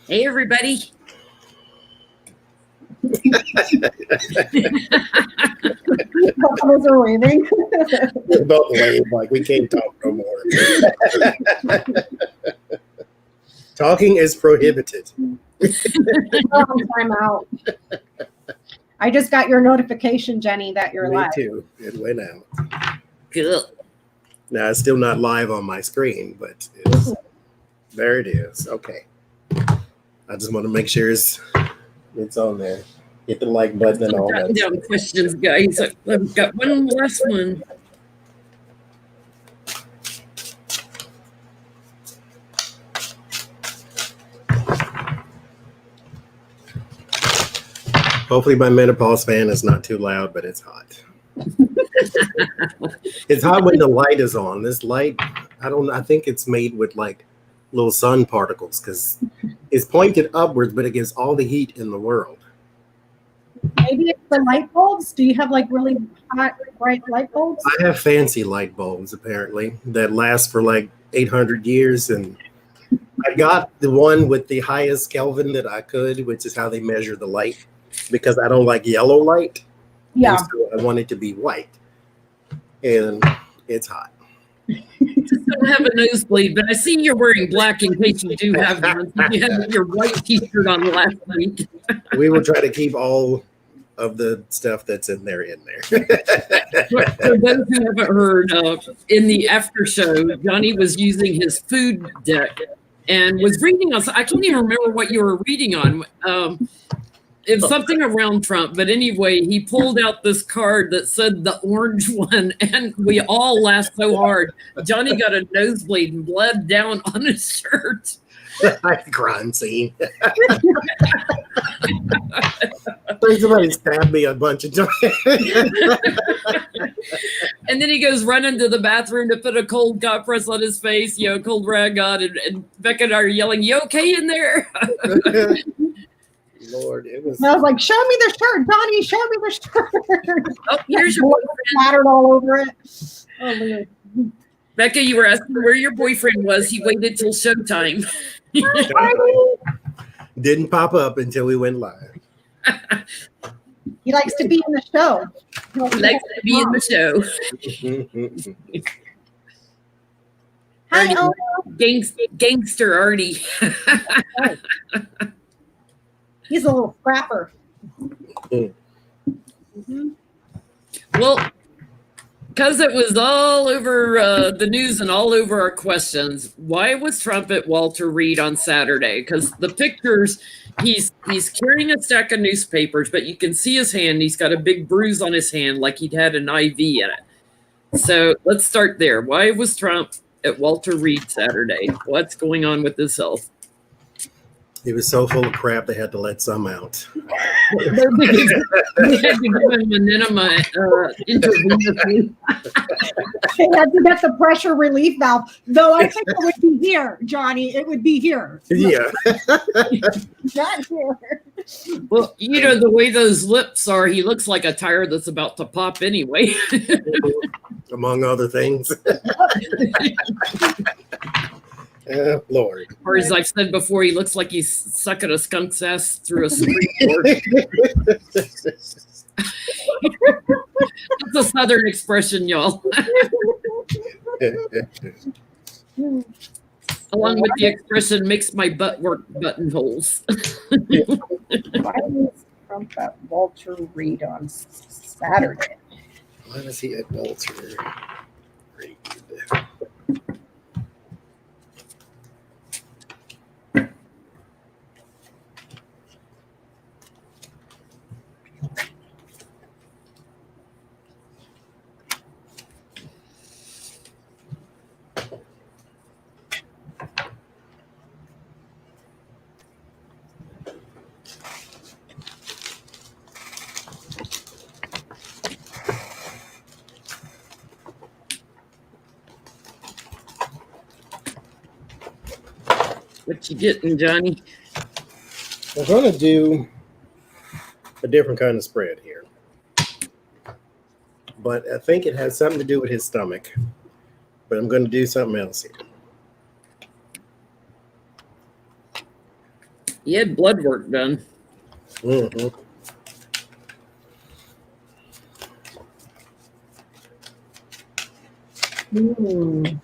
Hey, everybody. Both are waving. We're both wave like we can't talk no more. Talking is prohibited. Time out. I just got your notification, Jenny, that you're live. Me too. It went out. Good. Now, it's still not live on my screen, but there it is. Okay. I just want to make sure it's on there. Hit the like button and all that. Down questions, guys. I've got one last one. Hopefully my menopause fan is not too loud, but it's hot. It's hot when the light is on. This light, I think it's made with like little sun particles because it's pointed upwards, but it gives all the heat in the world. Maybe it's the light bulbs. Do you have like really hot, bright light bulbs? I have fancy light bulbs, apparently, that last for like 800 years. And I got the one with the highest Kelvin that I could, which is how they measure the light, because I don't like yellow light. Yeah. So I want it to be white. And it's hot. Just don't have a nosebleed, but I see you're wearing black in case you do have one. You had your white t-shirt on last week. We will try to keep all of the stuff that's in there. For those who haven't heard, in the after show, Johnie was using his food deck and was reading us. I can't even remember what you were reading on. It's something around Trump, but anyway, he pulled out this card that said the orange one, and we all laughed so hard. Johnie got a nosebleed and bled down on his shirt. Crime scene. Somebody stabbed me a bunch of times. And then he goes running to the bathroom to put a cold compress on his face, cold rag on, and Becca and I are yelling, "You okay in there?" Lord, it was. And I was like, "Show me the shirt, Donnie. Show me the shirt." Oh, here's your boyfriend. Splattered all over it. Oh, Lord. Becca, you were asking where your boyfriend was. He waited till showtime. Didn't pop up until we went live. He likes to be in the show. He likes to be in the show. Hi, Ella. Gangster Artie. He's a little scrapper. Mm-hmm. Well, because it was all over the news and all over our questions, why was Trump at Walter Reed on Saturday? Because the pictures, he's carrying a stack of newspapers, but you can see his hand. He's got a big bruise on his hand like he'd had an IV in it. So let's start there. Why was Trump at Walter Reed Saturday? What's going on with his health? He was so full of crap they had to let some out. They had to give him an enema intravenously. They had to get the pressure relief valve. Though I think it would be here, Johnie. It would be here. Yeah. Not here. Well, the way those lips are, he looks like a tire that's about to pop anyway. Among other things. Lord. Or as I've said before, he looks like he's sucking a skunk's ass through a Supreme Court. That's a Southern expression, y'all. Along with the expression, makes my butt work buttonholes. Why was Trump at Walter Reed on Saturday? Why was he at Walter Reed? What you getting, Johnie? I'm going to do a different kind of spread here. But I think it has something to do with his stomach. But I'm going to do something else here. He had blood work done. Mm-hmm. Mm.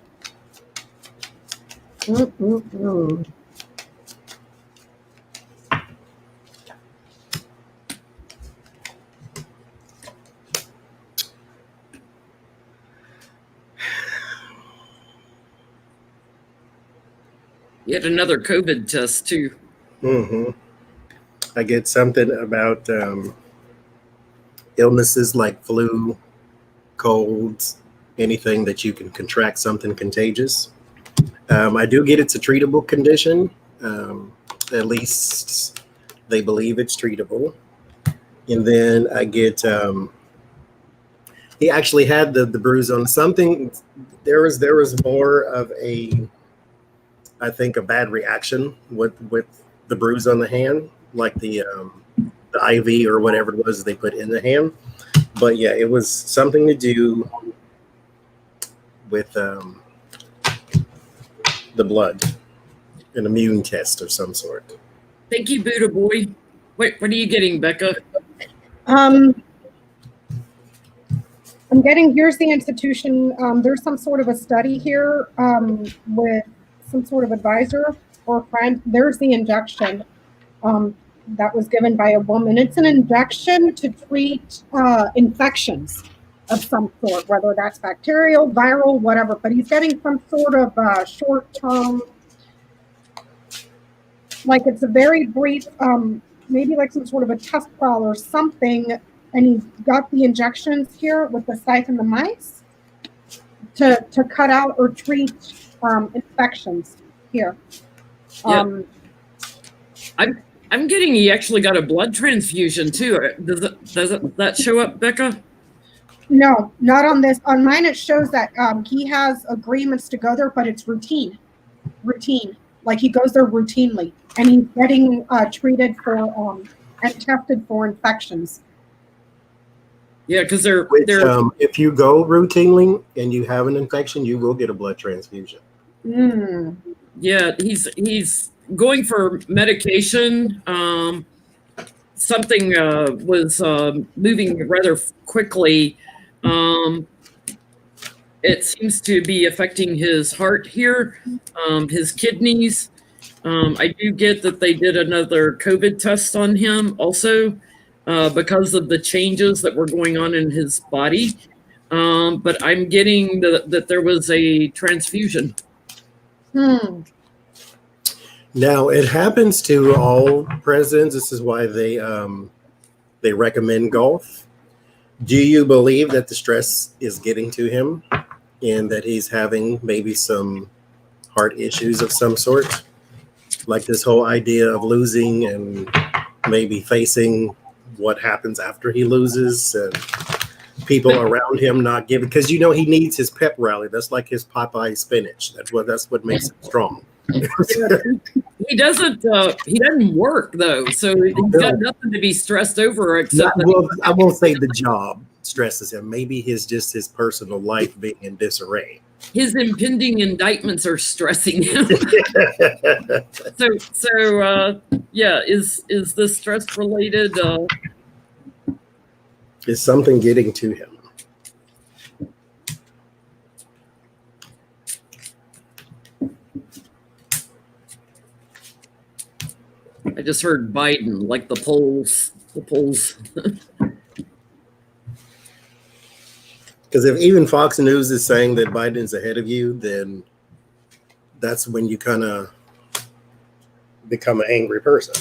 Mm-mm-mm. He had another COVID test too. Mm-hmm. I get something about illnesses like flu, colds, anything that you can contract something contagious. I do get it's a treatable condition. At least they believe it's treatable. And then I get he actually had the bruise on something. There was more of a, I think, a bad reaction with the bruise on the hand, like the IV or whatever it was they put in the hand. But yeah, it was something to do with the blood, an immune test of some sort. Thank you, Buddha boy. What are you getting, Becca? I'm getting, here's the institution. There's some sort of a study here with some sort of advisor or friend. There's the injection that was given by a woman. It's an injection to treat infections of some sort, whether that's bacterial, viral, whatever. But he's getting some sort of short-term, like it's a very brief, maybe like some sort of a test trial or something. And he's got the injections here with the scythe and the mice to cut out or treat infections here. Yeah. I'm getting he actually got a blood transfusion too. Does that show up, Becca? No, not on this. On mine, it shows that he has agreements to go there, but it's routine. Like he goes there routinely, and he's getting treated for and tested for infections. Yeah, because they're if you go routinely and you have an infection, you will get a blood transfusion. Mm. Yeah, he's going for medication. Something was moving rather quickly. It seems to be affecting his heart here, his kidneys. I do get that they did another COVID test on him also because of the changes that were going on in his body. But I'm getting that there was a transfusion. Now, it happens to all presidents. This is why they recommend golf. Do you believe that the stress is getting to him and that he's having maybe some heart issues of some sort? Like this whole idea of losing and maybe facing what happens after he loses and people around him not giving, because he needs his pep rally. That's like his Popeye spinach. That's what makes him strong. He doesn't work though, so he's got nothing to be stressed over except I won't say the job stresses him. Maybe his personal life being in disarray. His impending indictments are stressing him. So yeah, is this stress related? Is something getting to him? I just heard Biden, like the polls. Because if even Fox News is saying that Biden's ahead of you, then that's when you kind of become an angry person.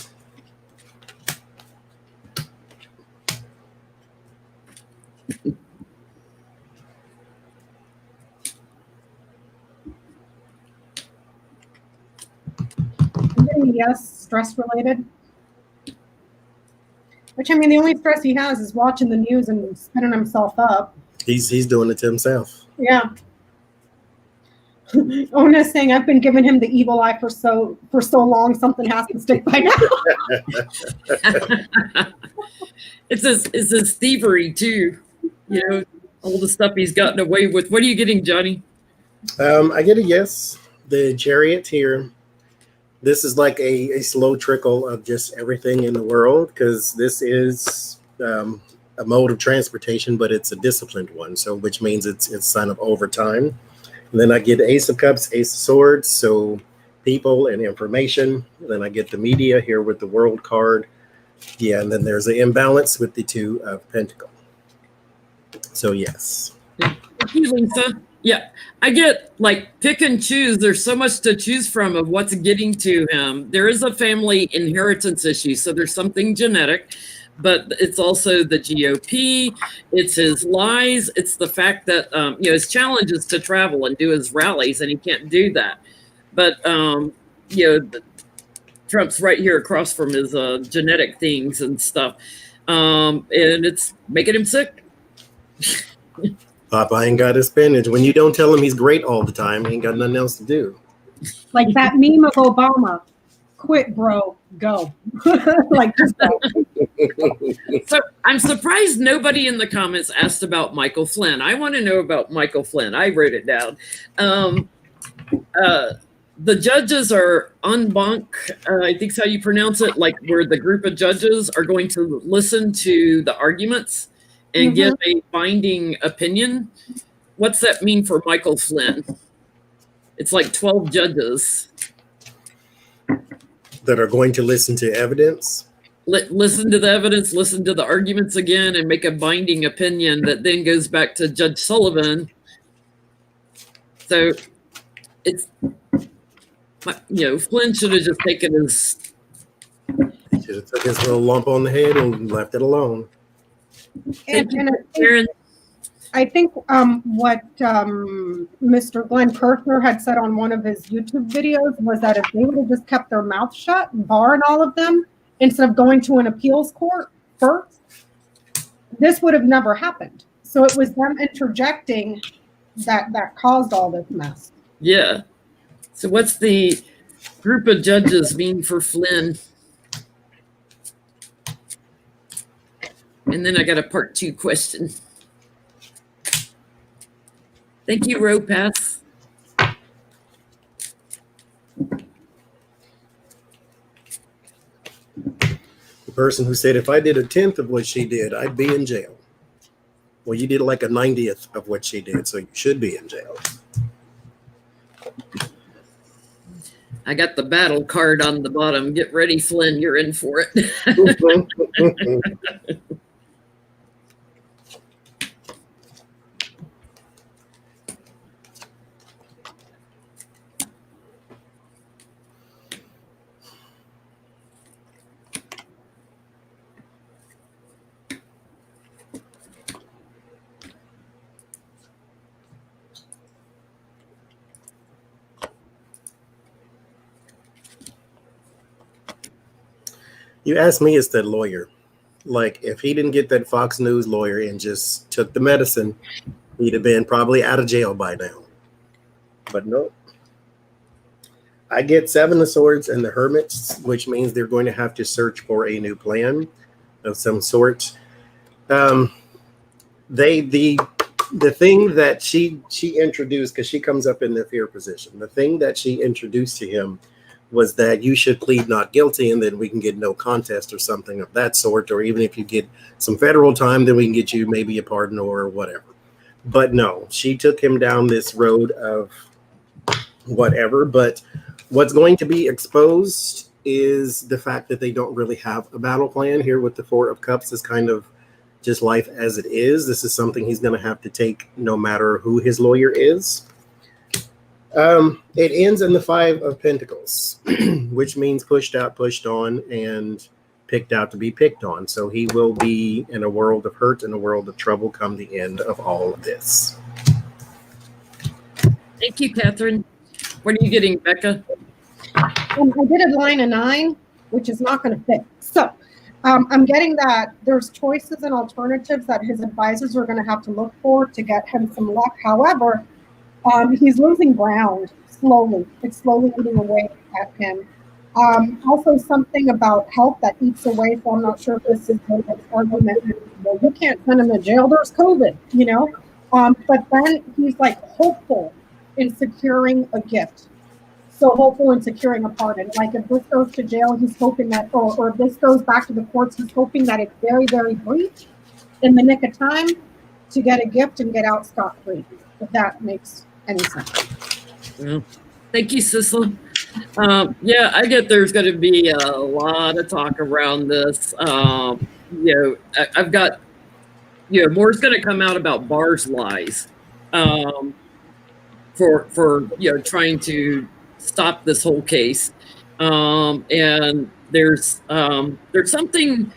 Yes, stress related. Which, I mean, the only stress he has is watching the news and spinning himself up. He's doing it to himself. Yeah. Ona's saying, I've been giving him the evil eye for so long, something has to stick by now. It's his thievery too. All the stuff he's gotten away with. What are you getting, Johnny? I get a yes. The Chariot here. this is like a slow trickle of just everything in the world, because this is a mode of transportation, but it's a disciplined one. So which means it's sign of over time. And then I get Ace of Cups, Ace of Swords. So people and information. And then I get the media here with the World card. Yeah, and then there's an imbalance with the Two of Pentacles. So yes. Thank you, Lisa. Yeah, I get like pick and choose. There's so much to choose from of what's getting to him. There is a family inheritance issue, so there's something genetic, but it's also the GOP. It's his lies. It's the fact that his challenge is to travel and do his rallies, and he can't do that. But Trump's right here across from his genetic things and stuff, and it's making him sick. Papa ain't got his spinach. When you don't tell him he's great all the time, he ain't got nothing else to do. Like that meme of Obama, quit, bro, go. Like, just go. So I'm surprised nobody in the comments asked about Michael Flynn. I want to know about Michael Flynn. I wrote it down. The judges are en banc, I think is how you pronounce it, like where the group of judges are going to listen to the arguments and give a binding opinion. What's that mean for Michael Flynn? It's like 12 judges that are going to listen to evidence. Listen to the evidence, listen to the arguments again, and make a binding opinion that then goes back to Judge Sullivan. So it's, Flynn should have just taken his... Should have took his little lump on the head and left it alone. And I think what Mr. Glenn Kirshner had said on one of his YouTube videos was that if they would have just kept their mouth shut, Barr and all of them, instead of going to an appeals court first, this would have never happened. So it was them interjecting that caused all this mess. Yeah. So what's the group of judges mean for Flynn? And then I got a part 2 question. Thank you, Ropass. The person who said, if I did 1/10 of what she did, I'd be in jail. Well, you did like 1/90th of what she did, so you should be in jail. I got the battle card on the bottom. Get ready, Flynn. You're in for it. You asked me as that lawyer. Like, if he didn't get that Fox News lawyer and just took the medicine, he'd have been probably out of jail by now. But no. I get 7 of Swords and the Hermits, which means they're going to have to search for a new plan of some sort. The thing that she introduced, because she comes up in the fear position, the thing that she introduced to him was that you should plead not guilty, and then we can get no contest or something of that sort. Or even if you get some federal time, then we can get you maybe a pardon or whatever. But no, she took him down this road of whatever. But what's going to be exposed is the fact that they don't really have a battle plan here with the 4 of Cups. Is kind of just life as it is. This is something he's going to have to take no matter who his lawyer is. It ends in the 5 of Pentacles, which means pushed out, pushed on, and picked out to be picked on. So he will be in a world of hurt and a world of trouble come the end of all of this. Thank you, Catherine. What are you getting, Becca? I did a line of 9, which is not going to fit. So I'm getting that there's choices and alternatives that his advisors are going to have to look for to get him some luck. However, he's losing ground slowly. It's slowly eating away at him. Also, something about health that eats away. So I'm not sure if this is an argument. Well, you can't send him to jail. There's COVID, But then he's like hopeful in securing a gift. so hopeful in securing a pardon. Like if this goes to jail, he's hoping that, or if this goes back to the courts, he's hoping that it's very, very brief in the nick of time to get a gift and get out scot-free, if that makes any sense. Well, thank you, Sisla. Yeah, I get there's going to be a lot of talk around this. I've got, more's going to come out about Barr's lies for trying to stop this whole case. And there's something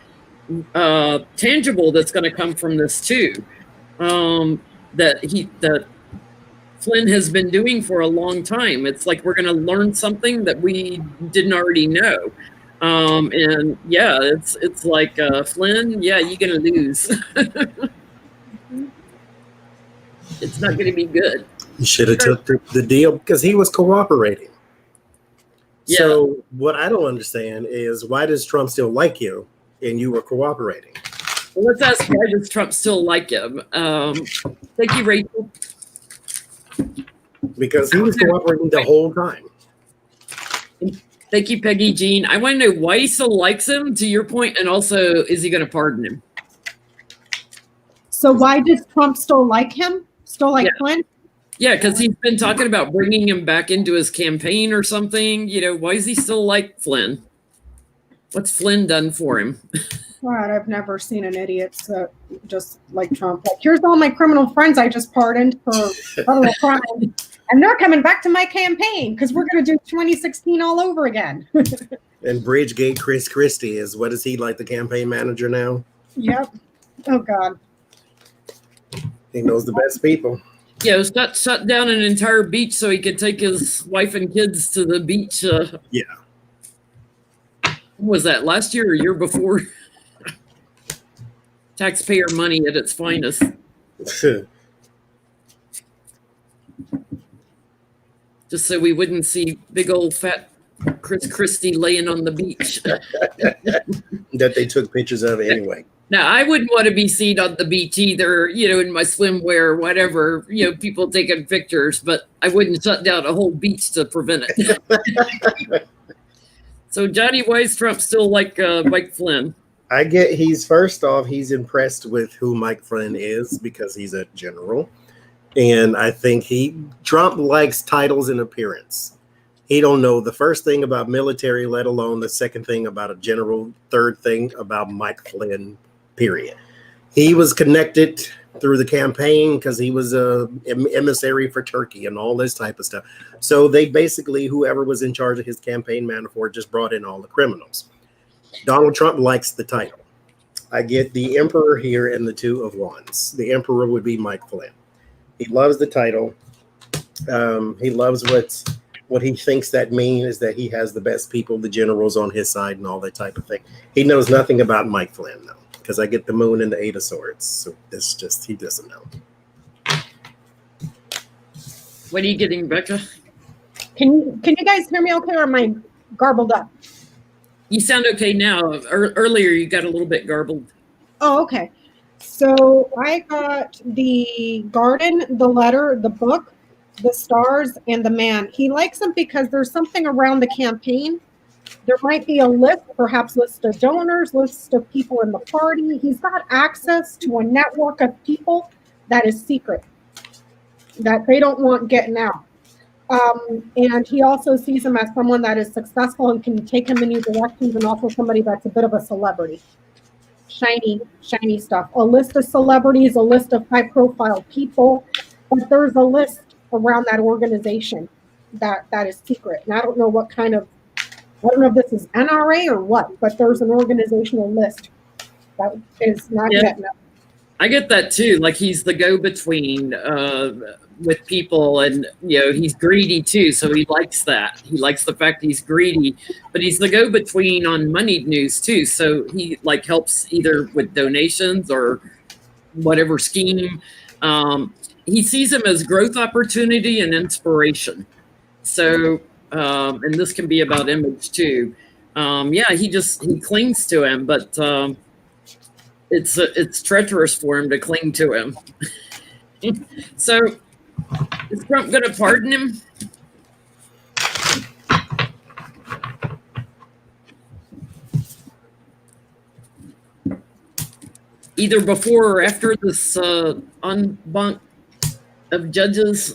tangible that's going to come from this too, that Flynn has been doing for a long time. It's like we're going to learn something that we didn't already know. And yeah, it's like Flynn, yeah, you're going to lose. It's not going to be good. He should have took the deal because he was cooperating. Yeah. So what I don't understand is, why does Trump still like you and you were cooperating? Well, let's ask, why does Trump still like him? Thank you, Rachel. Because he was cooperating the whole time. Thank you, Peggy Jean. I want to know why he still likes him, to your point, and also, is he going to pardon him? So why does Trump still like him? Still like Flynn? Yeah, because he's been talking about bringing him back into his campaign or something. Why is he still like Flynn? What's Flynn done for him? God, I've never seen an idiot just like Trump. Like, here's all my criminal friends I just pardoned for federal crime, and they're coming back to my campaign because we're going to do 2016 all over again. And Bridgegate Chris Christie is, what is he, like the campaign manager now? Yep. Oh, God. He knows the best people. Yeah, it's got shut down an entire beach so he could take his wife and kids to the beach. Yeah. Was that last year or year before? Taxpayer money at its finest. Just so we wouldn't see big old fat Chris Christie laying on the beach. That they took pictures of anyway. Now, I wouldn't want to be seen on the beach either, in my swimwear or whatever, people taking pictures, but I wouldn't shut down a whole beach to prevent it. So, Johnie, why is Trump still like Mike Flynn? First off, he's impressed with who Mike Flynn is because he's a general. And I think Trump likes titles and appearance. He don't know the first thing about military, let alone the second thing about a general, third thing about Mike Flynn, period. He was connected through the campaign because he was a emissary for Turkey and all this type of stuff. So they basically, whoever was in charge of his campaign, Manafort, just brought in all the criminals. Donald Trump likes the title. I get the emperor here and the two of wands. The emperor would be Mike Flynn. He loves the title. He loves what he thinks that means is that he has the best people, the generals on his side and all that type of thing. He knows nothing about Mike Flynn, though, because I get the moon and the 8 of swords. So it's just, he doesn't know. What are you getting, Becca? Can you guys hear me okay, or am I garbled up? You sound okay now. Earlier, you got a little bit garbled. Oh, okay. So I got the garden, the letter, the book, the stars, and the man. He likes them because there's something around the campaign. There might be a list, perhaps list of donors, list of people in the party. He's got access to a network of people that is secret, that they don't want getting out. And he also sees him as someone that is successful and can take him in new directions, and also somebody that's a bit of a celebrity. Shiny stuff. A list of celebrities, a list of high-profile people, but there's a list around that organization that is secret. And I don't know what kind of, I don't know if this is NRA or what, but there's an organizational list that is not yet known. I get that too. Like, he's the go-between with people, and he's greedy too. So he likes that. He likes the fact he's greedy, but he's the go-between on money news too. So he helps either with donations or whatever scheme. He sees him as growth opportunity and inspiration. So, and this can be about image too. He clings to him, but it's treacherous for him to cling to him. So, is Trump going to pardon him? either before or after this en banc of judges.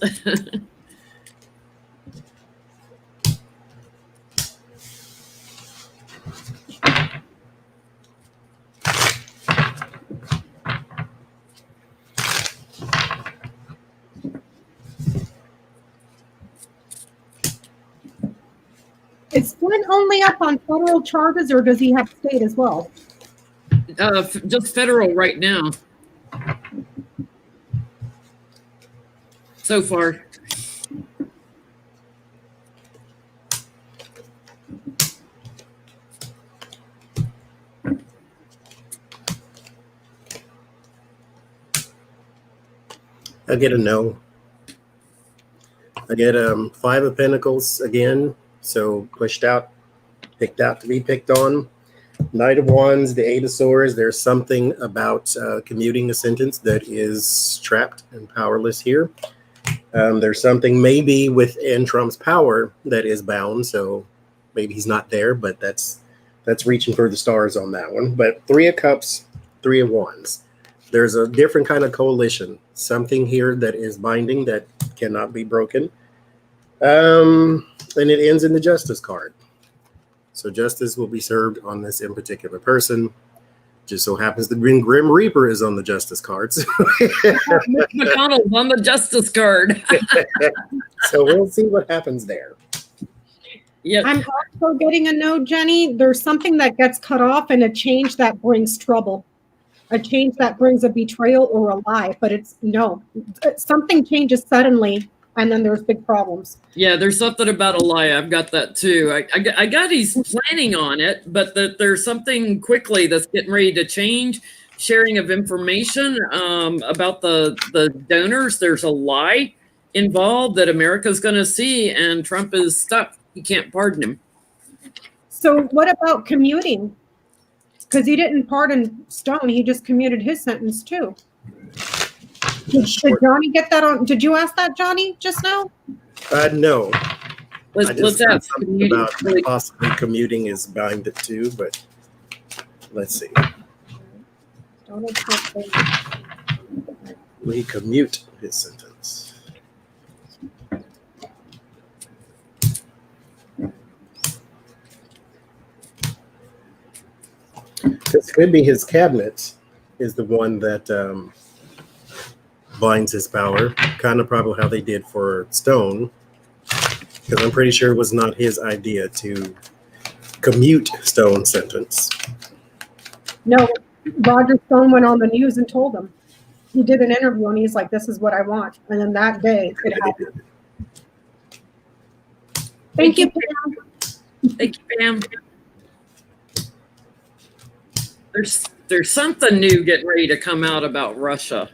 Is Flynn only up on federal charges, or does he have state as well? Just federal right now. So far. I get a no. I get 5 of Pentacles again. So pushed out, picked out to be picked on. Knight of Wands, the 8 of Swords. There's something about commuting a sentence that is trapped and powerless here. There's something maybe within Trump's power that is bound. So maybe he's not there, but that's reaching for the stars on that one. But 3 of Cups, 3 of Wands. There's a different kind of coalition. Something here that is binding that cannot be broken. And it ends in the Justice card. So justice will be served on this in particular person. Just so happens the Grim Reaper is on the Justice cards. McConnell's on the Justice card. So we'll see what happens there. Yeah, I'm also getting a no, Jenny. There's something that gets cut off and a change that brings trouble. A change that brings a betrayal or a lie, but it's no. Something changes suddenly, and then there's big problems. yeah. There's something about a lie. I've got that too. I got he's planning on it, but that there's something quickly that's getting ready to change. Sharing of information about the donors. There's a lie involved that America's going to see, and Trump is stuck. He can't pardon him. So what about commuting? Because he didn't pardon Stone, he just commuted his sentence too. Did Johnie get that on? Did you ask that, Johnie, just now? No. Let's ask about possibly commuting is bound it too, but let's see. Will he commute his sentence? This could be his cabinet is the one that binds his power, kind of probably how they did for Stone, because I'm pretty sure it was not his idea to commute Stone's sentence. No, Roger Stone went on the news and told him. He did an interview and he's like, this is what I want. And then that day it happened. Thank you, Pam. Thank you, Pam. There's something new getting ready to come out about Russia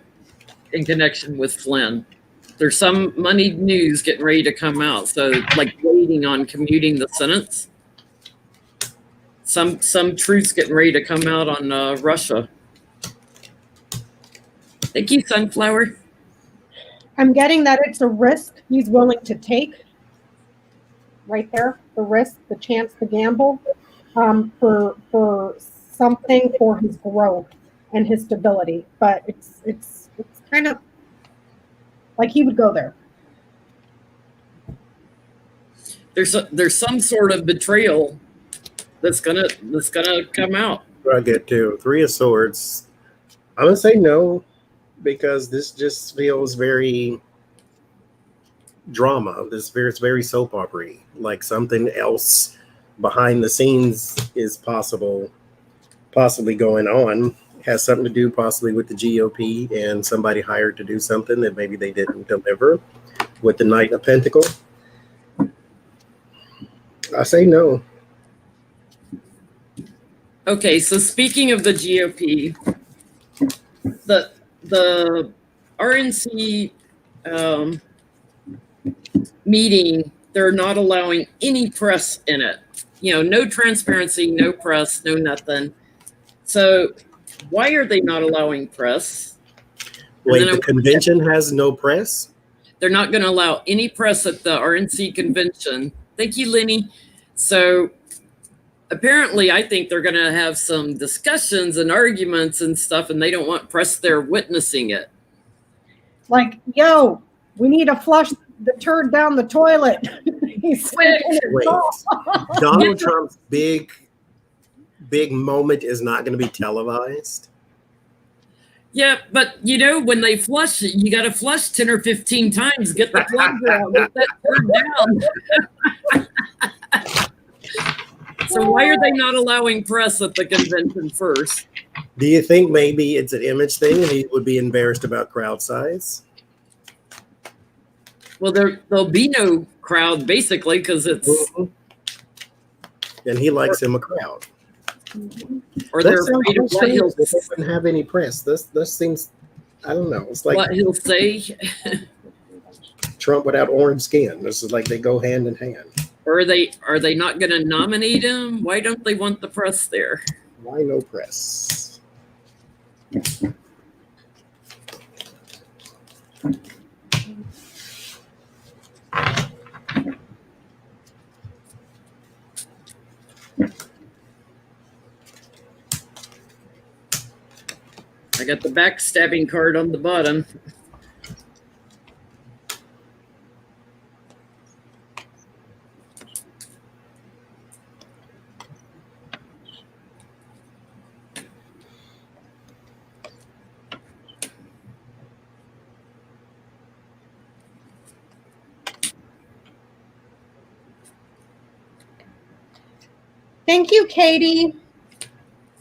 in connection with Flynn. There's some moneyed news getting ready to come out. So like waiting on commuting the sentence. Some truths getting ready to come out on Russia. Thank you, Sunflower. I'm getting that it's a risk he's willing to take. Right there, the risk, the chance, the gamble, for something for his growth and his stability. But it's kind of like he would go there. There's some sort of betrayal that's gonna come out. I get to 3 of Swords. I'm gonna say no, because this just feels very drama. This feels very soap opera-y, like something else behind the scenes is possibly going on. Has something to do possibly with the GOP and somebody hired to do something that maybe they didn't deliver with the Knight of Pentacles. I say no. Okay, so speaking of the GOP, the RNC meeting, they're not allowing any press in it. You know, no transparency, no press, no nothing. So why are they not allowing press? Wait, the convention has no press? They're not going to allow any press at the RNC convention. Thank you, Lenny. So apparently I think they're going to have some discussions and arguments and stuff, and they don't want press there witnessing it. Like, yo, we need to flush the turd down the toilet. He's Quick. Wait, Donald Trump's big moment is not going to be televised. Yeah, but you know, when they flush it, you got to flush 10 or 15 times, get the plug out, get that turd down. So why are they not allowing press at the convention first? Do you think maybe it's an image thing and he would be embarrassed about crowd size? Well, there'll be no crowd basically because it's. And he likes him a crowd. Or they're afraid of what he'll. They wouldn't have any press. This seems, I don't know. It's like what he'll say. Trump without orange skin. This is like they go hand in hand. Or are they not going to nominate him? Why don't they want the press there? Why no press? I got the backstabbing card on the bottom. Thank you, Katie.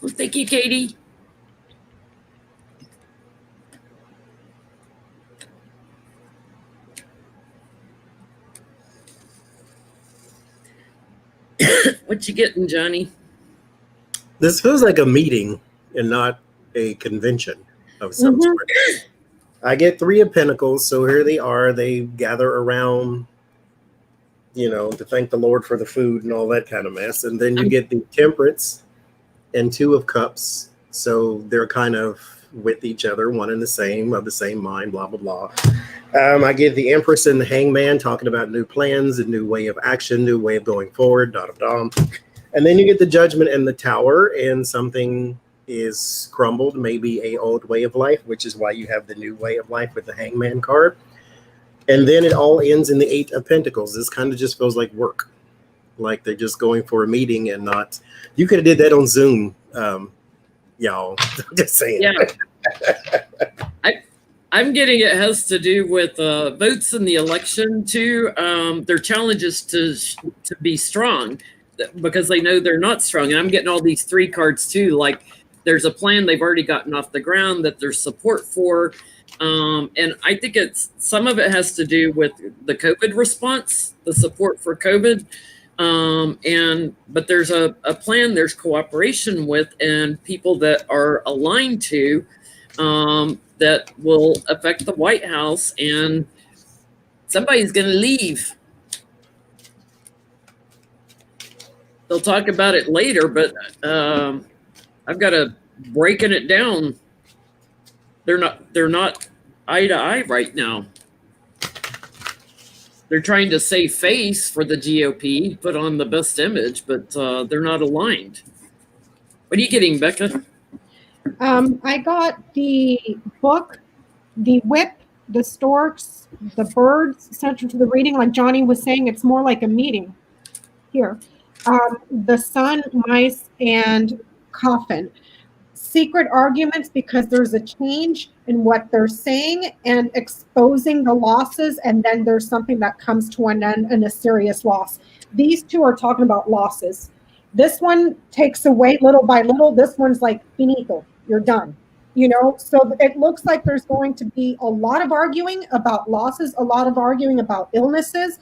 Well, thank you, Katie. What you getting, Johnny? This feels like a meeting and not a convention of some sort. I get 3 of Pentacles, so here they are. They gather around, you know, to thank the Lord for the food and all that kind of mess. And then you get the Temperance and 2 of Cups. So they're kind of with each other, one and the same, of the same mind, blah, blah, blah. I get the Empress and the Hangman talking about new plans, a new way of action, new way of going forward, da, da, da. And then you get the Judgment and the Tower, and something is crumbled, maybe a old way of life, which is why you have the new way of life with the Hangman card. And then it all ends in the 8 of Pentacles. This kind of just feels like work, like they're just going for a meeting and not. You could have did that on Zoom, y'all. I'm just saying. Yeah. I'm getting it has to do with votes in the election too. Their challenge is to be strong because they know they're not strong. And I'm getting all these 3 cards too. Like there's a plan they've already gotten off the ground that there's support for. And I think some of it has to do with the COVID response, the support for COVID. But there's a plan, there's cooperation with, and people that are aligned to, that will affect the White House, and somebody's going to leave. They'll talk about it later, but I've got to breaking it down. They're not eye to eye right now. They're trying to save face for the GOP, put on the best image, but they're not aligned. What are you getting, Becca? I got the book, the whip, the storks, the birds, central to the reading. Like Johnny was saying, it's more like a meeting here. The sun, mice, and coffin. Secret arguments because there's a change in what they're saying and exposing the losses, and then there's something that comes to an end and a serious loss. These 2 are talking about losses. This one takes away little by little. This one's like finito. You're done. You know, so it looks like there's going to be a lot of arguing about losses, a lot of arguing about illnesses,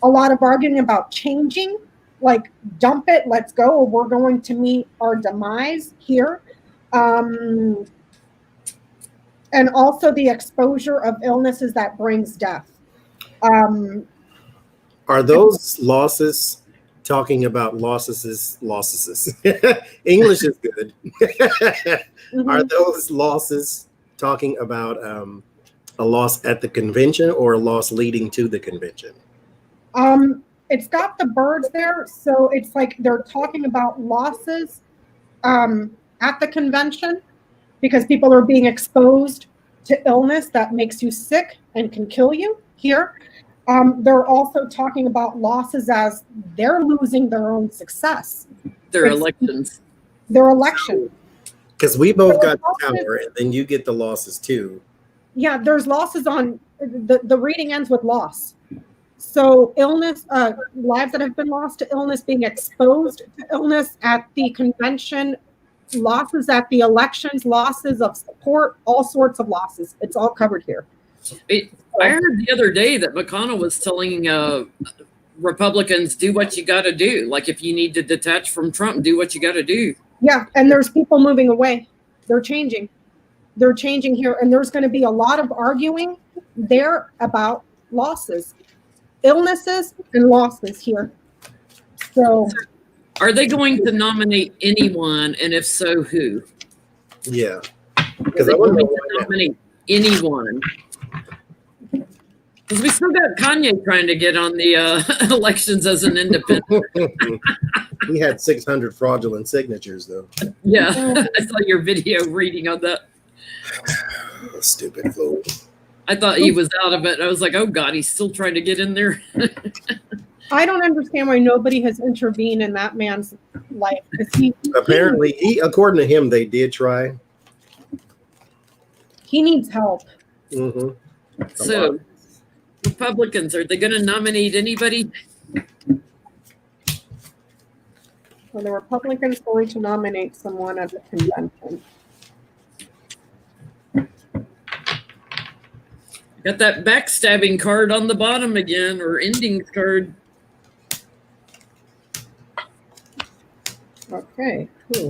a lot of arguing about changing, like dump it, let's go, or we're going to meet our demise here. And also the exposure of illnesses that brings death. Are those losses talking about losses? English is good. Are those losses talking about a loss at the convention or a loss leading to the convention? it's got the birds there, so it's like they're talking about losses at the convention because people are being exposed to illness that makes you sick and can kill you here. They're also talking about losses as they're losing their own success. Their elections. Their election. Because we both got the power, and then you get the losses too. Yeah, there's losses on the reading ends with loss. So illness, lives that have been lost to illness, being exposed to illness at the convention, losses at the elections, losses of support, all sorts of losses. It's all covered here. I heard the other day that McConnell was telling Republicans, do what you got to do. Like if you need to detach from Trump, do what you got to do. Yeah, and there's people moving away. They're changing. They're changing here, and there's going to be a lot of arguing there about losses, illnesses, and losses here. So, are they going to nominate anyone, and if so, who? Yeah, because I want to nominate anyone. Because we still got Kanye trying to get on the elections as an independent. He had 600 fraudulent signatures, though. Yeah, I saw your video reading on that. Stupid fool. I thought he was out of it. I was like, oh God, he's still trying to get in there. I don't understand why nobody has intervened in that man's life. Apparently, according to him, they did try. He needs help. Mm-hmm. So, Republicans, are they going to nominate anybody? Well, the Republicans going to nominate someone at the convention. Got that backstabbing card on the bottom again, or endings card. Okay, cool.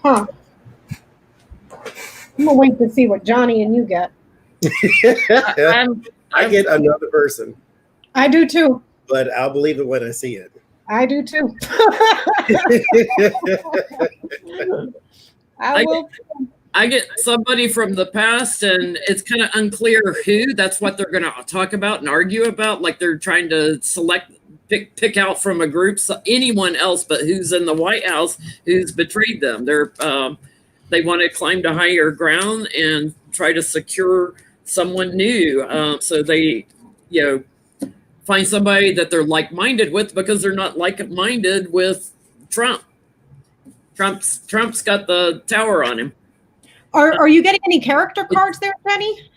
Huh. I'm gonna wait to see what Johnie and you get. I get another person. I do too. But I'll believe it when I see it. I do too. I get somebody from the past, and it's kind of unclear who. That's what they're going to talk about and argue about. Like they're trying to pick out from a group anyone else, but who's in the White House, who's betrayed them. They want to climb to higher ground and try to secure someone new. So they, find somebody that they're like-minded with because they're not like-minded with Trump. Trump's got the tower on him. Are you getting any character cards there, Penny?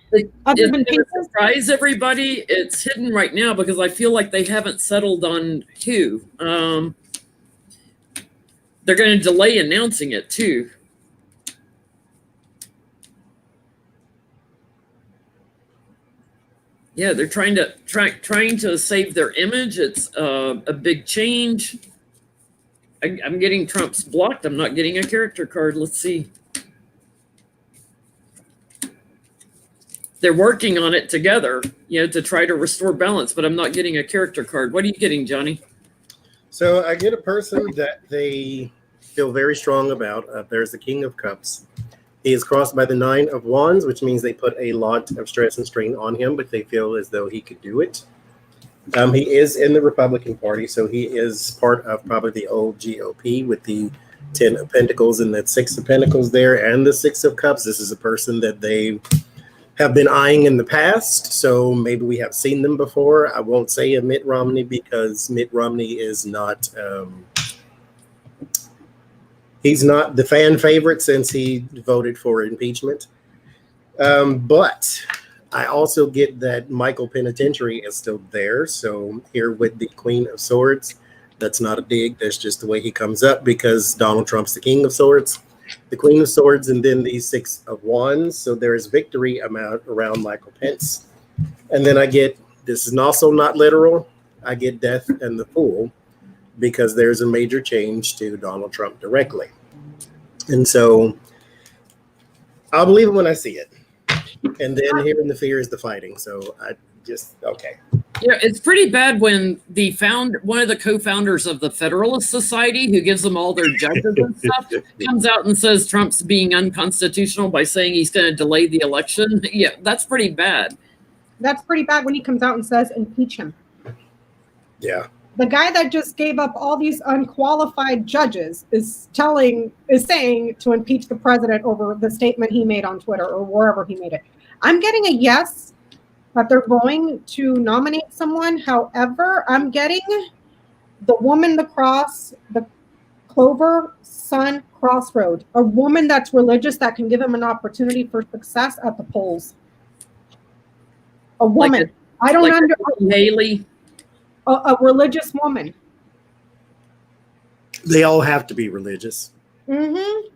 Other than surprise everybody, it's hidden right now because I feel like they haven't settled on who. They're going to delay announcing it too. Yeah, they're trying to save their image. It's a big change. I'm getting Trump's blocked. I'm not getting a character card. Let's see. They're working on it together, to try to restore balance, but I'm not getting a character card. What are you getting, Johnie? So I get a person that they feel very strong about. There's the King of Cups. He is crossed by the 9 of Wands, which means they put a lot of stress and strain on him, but they feel as though he could do it. He is in the Republican Party, so he is part of probably the old GOP with the 10 of Pentacles and that 6 of Pentacles there and the 6 of Cups. This is a person that they have been eyeing in the past, so maybe we have seen them before. I won't say a Mitt Romney because Mitt Romney is not he's not the fan favorite since he voted for impeachment. But I also get that Michael Penitentiary is still there. So here with the Queen of Swords, that's not a dig. That's just the way he comes up because Donald Trump's the King of Swords, the Queen of Swords, and then the 6 of Wands. So there is victory around Michael Pence. And then I get, this is also not literal, I get death in the pool because there's a major change to Donald Trump directly. And so I'll believe it when I see it. And then here in the fear is the fighting. So I just, okay. Yeah, it's pretty bad when one of the co-founders of the Federalist Society, who gives them all their judges and stuff, comes out and says Trump's being unconstitutional by saying he's going to delay the election. Yeah, that's pretty bad. That's pretty bad when he comes out and says impeach him. Yeah. The guy that just gave up all these unqualified judges is saying to impeach the president over the statement he made on Twitter or wherever he made it. I'm getting a yes that they're going to nominate someone. However, I'm getting the woman, the cross, the Clover Sun Crossroad, a woman that's religious that can give him an opportunity for success at the polls. A woman. I don't understand. Haley. A religious woman. They all have to be religious. Mm-hmm.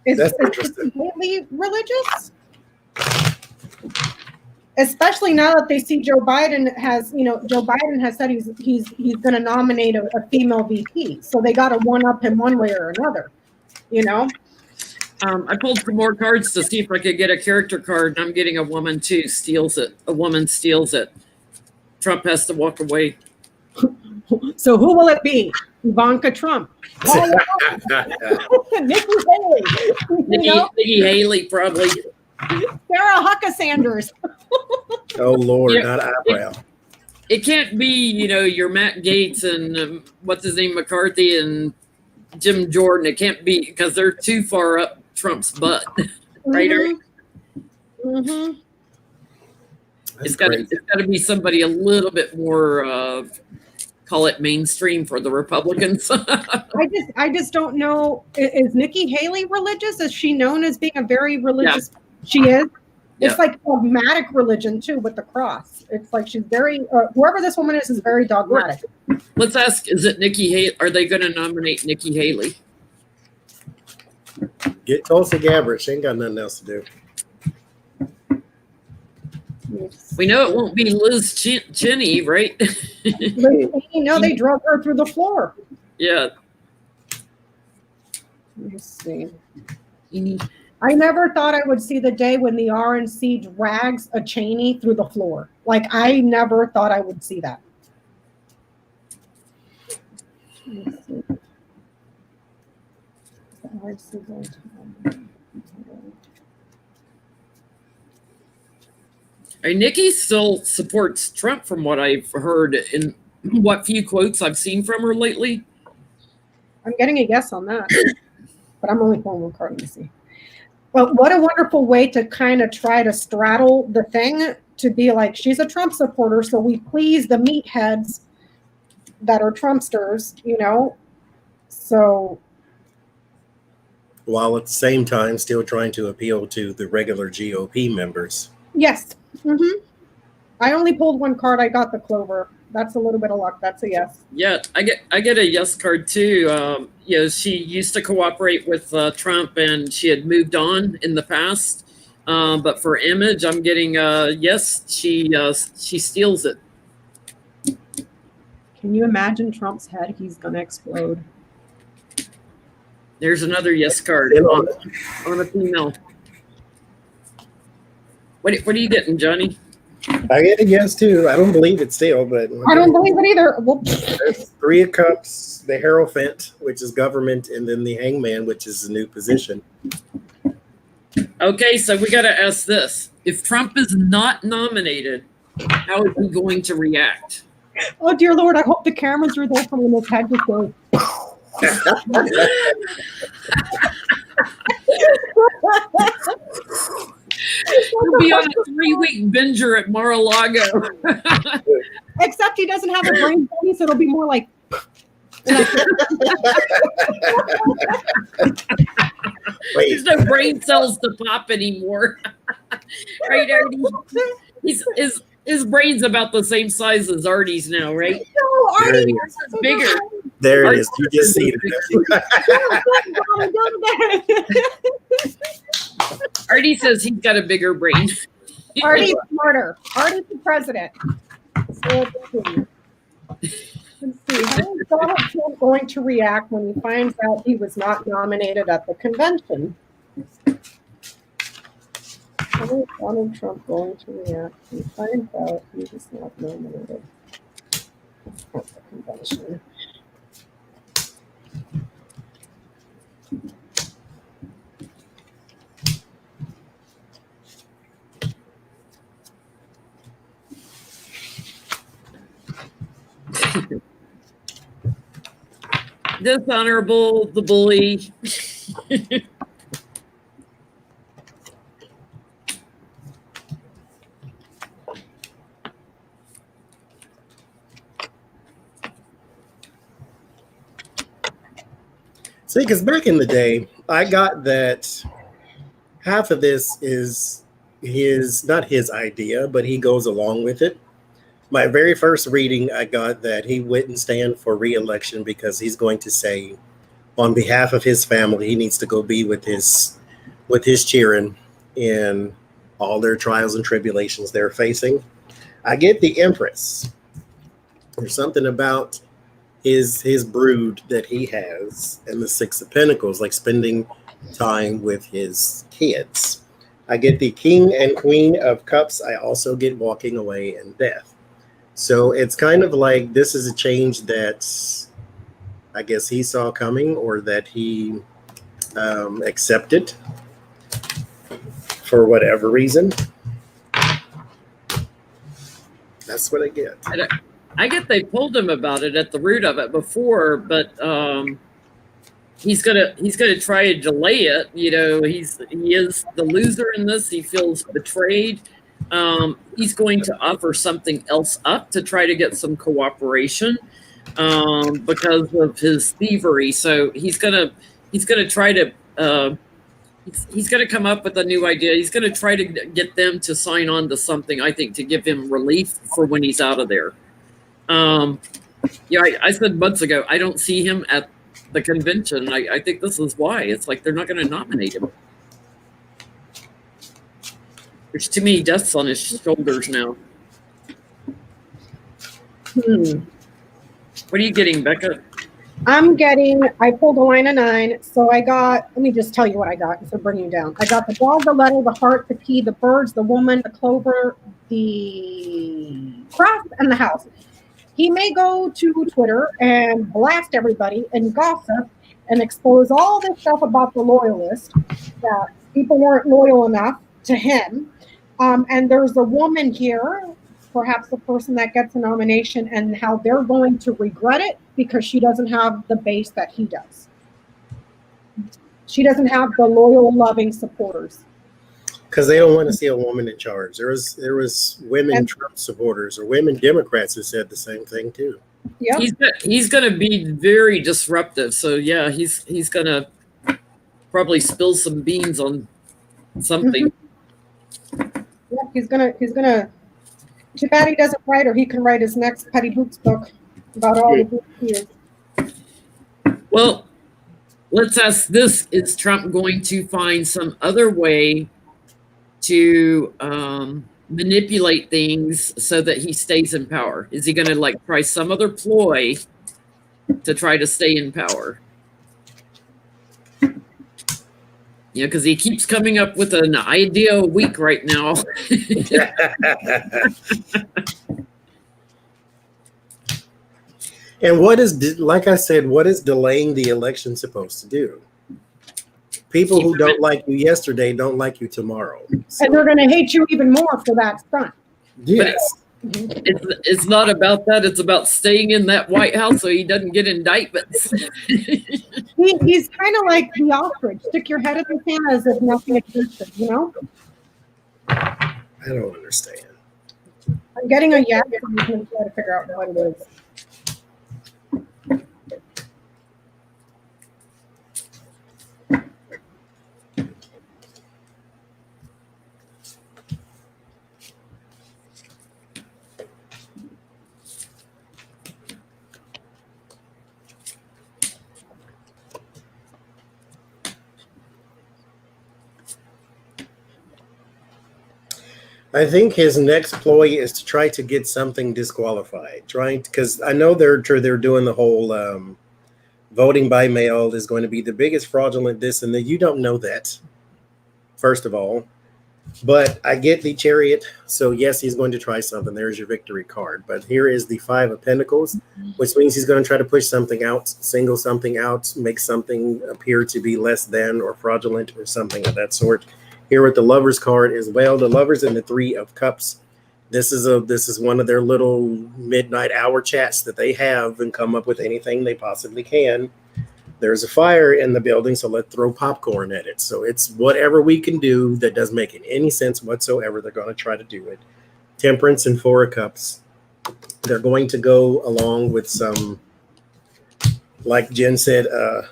That's Is interesting. Haley religious? Especially now that they see Joe Biden has said he's going to nominate a female VP. So they got to one up him one way or another, you know? I pulled some more cards to see if I could get a character card, and I'm getting a woman too, steals it. A woman steals it. Trump has to walk away. So who will it be? Ivanka Trump. Paula White. Nikki Haley. Nikki Haley, probably. Sarah Huckabee Sanders. Oh, Lord, Yeah. not eyebrow. It can't be, your Matt Gaetz and what's his name, McCarthy and Jim Jordan. It can't be because they're too far up Trump's butt. Right? Mm-hmm. It's got to be somebody a little bit more, call it mainstream for the Republicans. I just don't know. Is Nikki Haley religious? Is she known as being a very religious? Yeah. She is. It's like dogmatic religion too with the cross. It's like she's very. Whoever this woman is very dogmatic. Let's ask: is it Nikki Haley? Are they going to nominate Nikki Haley? Get Tulsi Gabbard. She ain't got nothing else to do. Yes. We know it won't be Liz Cheney, right? No, they drug her through the floor. Yeah. Let me see. I never thought I would see the day when the RNC drags a Cheney through the floor. Like, I never thought I would see that. Let me see. Nikki still supports Trump from what I've heard in what few quotes I've seen from her lately. I'm getting a yes on that, but I'm only pulling one card. Let me see. But what a wonderful way to kind of try to straddle the thing, to be like, she's a Trump supporter, so we please the meatheads that are Trumpsters, So. While at the same time still trying to appeal to the regular GOP members. Yes. Mm-hmm. I only pulled one card. I got the Clover. That's a little bit of luck. That's a yes. Yeah, I get a yes card too. She used to cooperate with Trump, and she had moved on in the past. But for image, I'm getting yes. She steals it. Can you imagine Trump's head? He's gonna explode. There's another yes card on a female. What are you getting, Johnny? I get a yes too. I don't believe it still, but I don't believe it either. Well, there's 3 of Cups, the Hierophant, which is government, and then the Hangman, which is a new position. Okay, so we got to ask this: if Trump is not nominated, how is he going to react? Oh dear Lord! I hope the cameras are there for when his head just goes. He'll be on a 3-week binger at Mar-a-Lago. Except he doesn't have a brain body, so it'll be more like. There's no brain cells to pop anymore. Right, Artie? His brain's about the same size as Artie's now, right? No, Artie is bigger. There it is. You just see it. Artie says he's got a bigger brain. Artie's smarter. Artie's the president. So let's see. How is Donald Trump going to react when he finds out he was not nominated at the convention? How is Donald Trump going to react when he finds out he was not nominated at the convention? Dishonorable, the bully. See, because back in the day, I got that half of this is not his idea, but he goes along with it. My very first reading, I got that he wouldn't stand for re-election because he's going to say, on behalf of his family, he needs to go be with his children in all their trials and tribulations they're facing. I get the Empress. There's something about his brood that he has and the Six of Pentacles, like spending time with his kids. I get the King and Queen of Cups. I also get walking away and death. So it's kind of like this is a change that I guess he saw coming, or that he accepted for whatever reason. That's what I get. I get they told him about it at the root of it before, but he's gonna try to delay it. You know, he is the loser in this. He feels betrayed. He's going to offer something else up to try to get some cooperation because of his thievery. So he's gonna try to he's gonna come up with a new idea. He's gonna try to get them to sign on to something, I think, to give him relief for when he's out of there. Yeah, I said months ago, I don't see him at the convention. I think this is why. It's like they're not going to nominate him. There's too many deaths on his shoulders now. What are you getting, Becca? I pulled a line of 9. So I got, let me just tell you what I got instead of bringing you down. I got the dog, the letter, the heart, the key, the birds, the woman, the clover, the cross, and the house. He may go to Twitter and blast everybody and gossip and expose all this stuff about the loyalists, that people weren't loyal enough to him. And there's a woman here, perhaps the person that gets a nomination, and how they're going to regret it because she doesn't have the base that he does. She doesn't have the loyal, loving supporters. Because they don't want to see a woman in charge. There was women Trump supporters or women Democrats who said the same thing too. Yeah, he's going to be very disruptive. So yeah, he's going to probably spill some beans on something. Yeah, he's gonna. Too bad he doesn't write, or he can write his next Petty Boots book about all the boots he is. Well, let's ask this: is Trump going to find some other way to manipulate things so that he stays in power? Is he going to try some other ploy to try to stay in power? Yeah, because he keeps coming up with an idea a week right now. And like I said, what is delaying the election supposed to do? People who don't like you yesterday don't like you tomorrow. So. And they're going to hate you even more for that stunt. Yes. It's not about that. It's about staying in that White House so he doesn't get indictments. He's kind of like the ostrich. Stick your head in the sand as if nothing existed, you know? I don't understand. I'm getting a yes. I'm going to try to figure out what it is. I think his next ploy is to try to get something disqualified. Because I know they're doing the whole voting by mail is going to be the biggest fraudulent this and that. You don't know that, first of all. But I get the chariot. So yes, he's going to try something. There's your victory card. But here is the 5 of Pentacles, which means he's going to try to push something out, single something out, make something appear to be less than or fraudulent or something of that sort. Here with the Lovers card as well, the Lovers and the 3 of Cups. This is one of their little midnight hour chats that they have and come up with anything they possibly can. There's a fire in the building, so let's throw popcorn at it. So it's whatever we can do that doesn't make any sense whatsoever. They're going to try to do it. Temperance and 4 of Cups. They're going to go along with some, like Jen said, an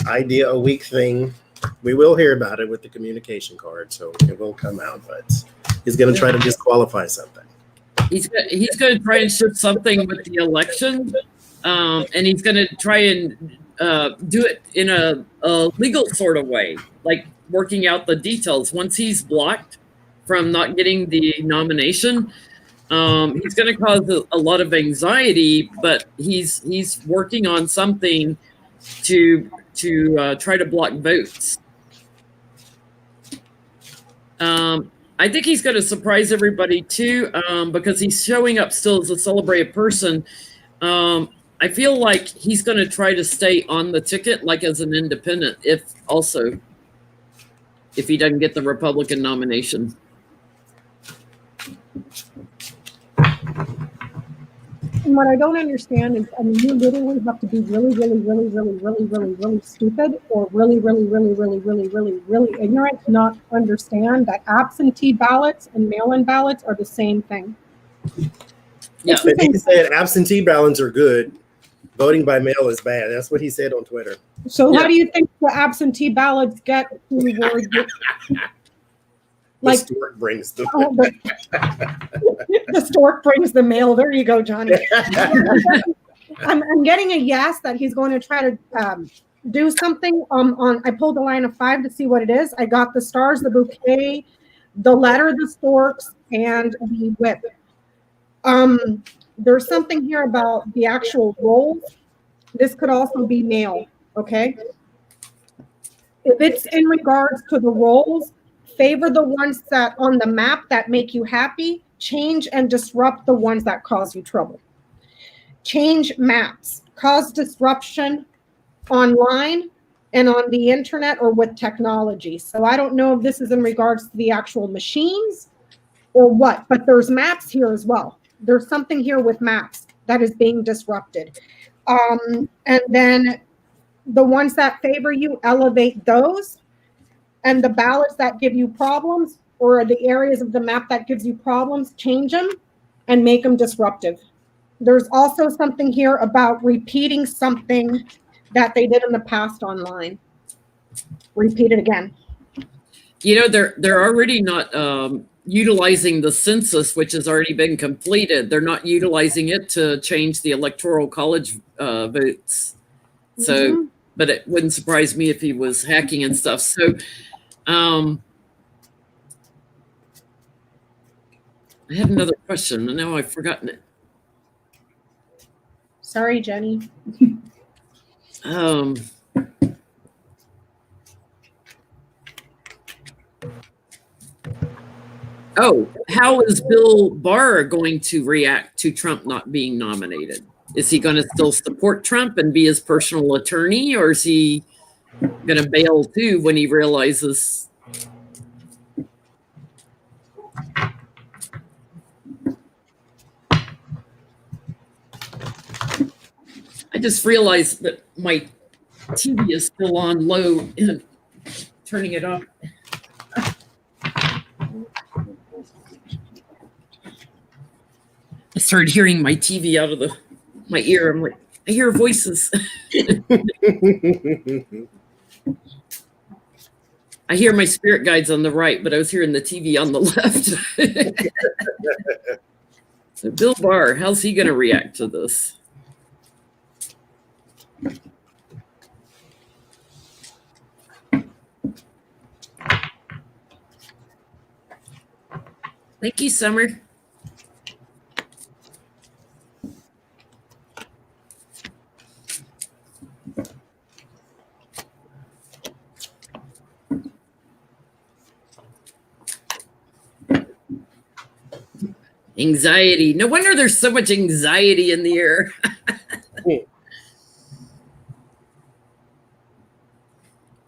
idea a week thing. We will hear about it with the communication card, so it will come out. But he's going to try to disqualify something. He's going to try and shift something with the election, and he's going to try and do it in a legal sort of way, like working out the details. Once he's blocked from not getting the nomination, he's going to cause a lot of anxiety, but he's working on something to try to block votes. I think he's going to surprise everybody too, because he's showing up still as a celebrated person. I feel like he's going to try to stay on the ticket, like as an independent, if he doesn't get the Republican nomination. And what I don't understand is, I mean, you literally have to be really, really, really, really, really, really, really stupid or really, really, really, really, really, really, really ignorant to not understand that absentee ballots and mail-in ballots are the same thing. Yeah, but he said absentee ballots are good. Voting by mail is bad. That's what he said on Twitter. So how do you think the absentee ballots get to where like the stork brings them? Oh, the stork brings the mail. There you go, Johnie. I'm getting a yes that he's going to try to do something. I pulled the line of 5 to see what it is. I got the stars, the bouquet, the letter, the storks, and the whip. There's something here about the actual rolls. This could also be mail, okay? If it's in regards to the rolls, favor the ones that on the map that make you happy, change and disrupt the ones that cause you trouble. Change maps, cause disruption online and on the internet or with technology. So I don't know if this is in regards to the actual machines or what, but there's maps here as well. There's something here with maps that is being disrupted. And then the ones that favor you, elevate those. And the ballots that give you problems or the areas of the map that gives you problems, change them and make them disruptive. There's also something here about repeating something that they did in the past online. Repeat it again. You know, they're already not utilizing the census, which has already been completed. They're not utilizing it to change the electoral college votes. So, but it wouldn't surprise me if he was hacking and stuff. So, I had another question and now I've forgotten it. Sorry, Jenny. Oh, how is Bill Barr going to react to Trump not being nominated? Is he going to still support Trump and be his personal attorney, or is he going to bail too when he realizes? I just realized that my TV is still on low and turning it off. I started hearing my TV out of my ear. I'm like, I hear voices. I hear my spirit guides on the right, but I was hearing the TV on the left. So Bill Barr, how's he going to react to this? Thank you, Summer. Anxiety. No wonder there's so much anxiety in the air.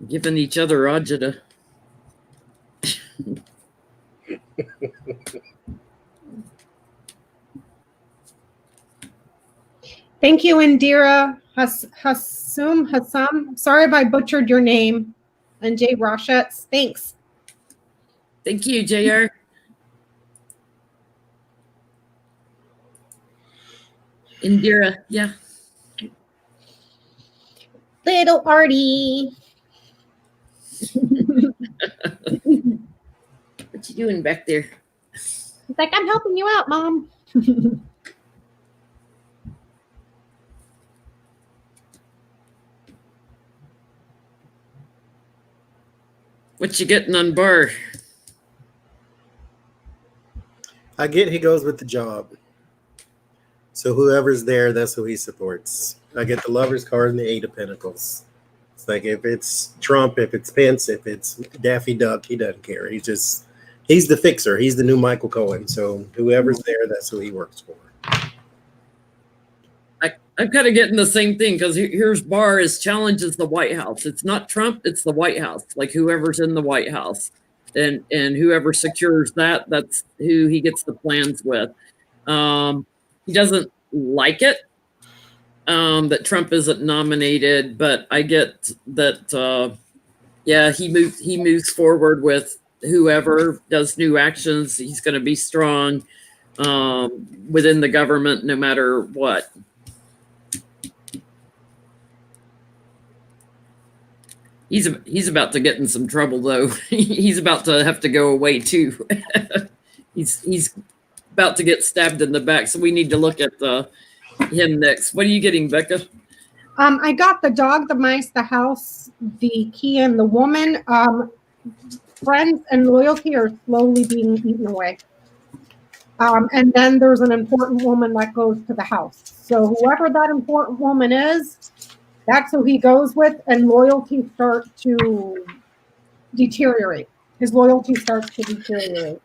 Giving each other agita. Thank you, Indira Hassam. Sorry if I butchered your name. And Jay Rochette. Thanks. Thank you, JR. Indira, yeah. Little Artie. What you doing back there? He's like, I'm helping you out, Mom. What you getting on Barr? I get he goes with the job. So whoever's there, that's who he supports. I get the Lover's card and the Eight of Pentacles. It's like if it's Trump, if it's Pence, if it's Daffy Duck, he doesn't care. He's the fixer. He's the new Michael Cohen. So whoever's there, that's who he works for. I'm kind of getting the same thing because here's Barr. His challenge is the White House. It's not Trump, it's the White House. Like whoever's in the White House. And whoever secures that, that's who he gets the plans with. He doesn't like it that Trump isn't nominated, but I get that. Yeah, he moves forward with whoever does new actions. He's going to be strong within the government, no matter what. He's about to get in some trouble, though. He's about to have to go away too. he's about to get stabbed in the back, so we need to look at him next. What are you getting, Becca? I got the dog, the mice, the house, the key, and the woman. Friends and loyalty are slowly being eaten away. And then there's an important woman that goes to the house. So whoever that important woman is, that's who he goes with, and loyalty starts to deteriorate. His loyalty starts to deteriorate.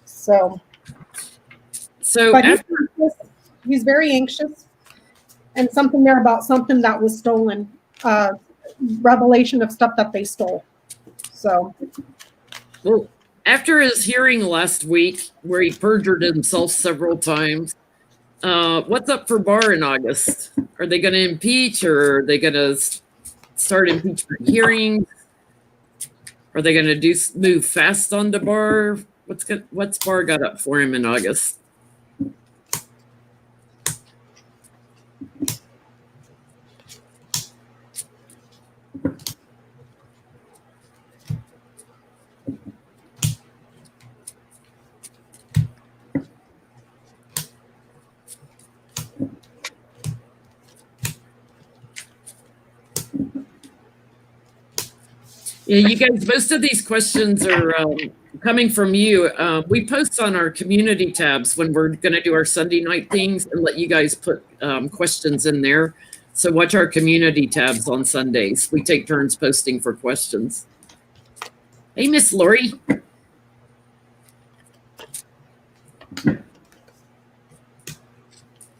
So but he's very anxious, and something there about something that was stolen, revelation of stuff that they stole. So, well, after his hearing last week, where he perjured himself several times, what's up for Barr in August? Are they going to impeach, or are they going to start impeachment hearings? Are they going to move fast on to Barr? What's Barr got up for him in August? Yeah, you guys, most of these questions are coming from you. We post on our community tabs when we're going to do our Sunday night things and let you guys put questions in there. So watch our community tabs on Sundays. We take turns posting for questions. Hey, Miss Lori.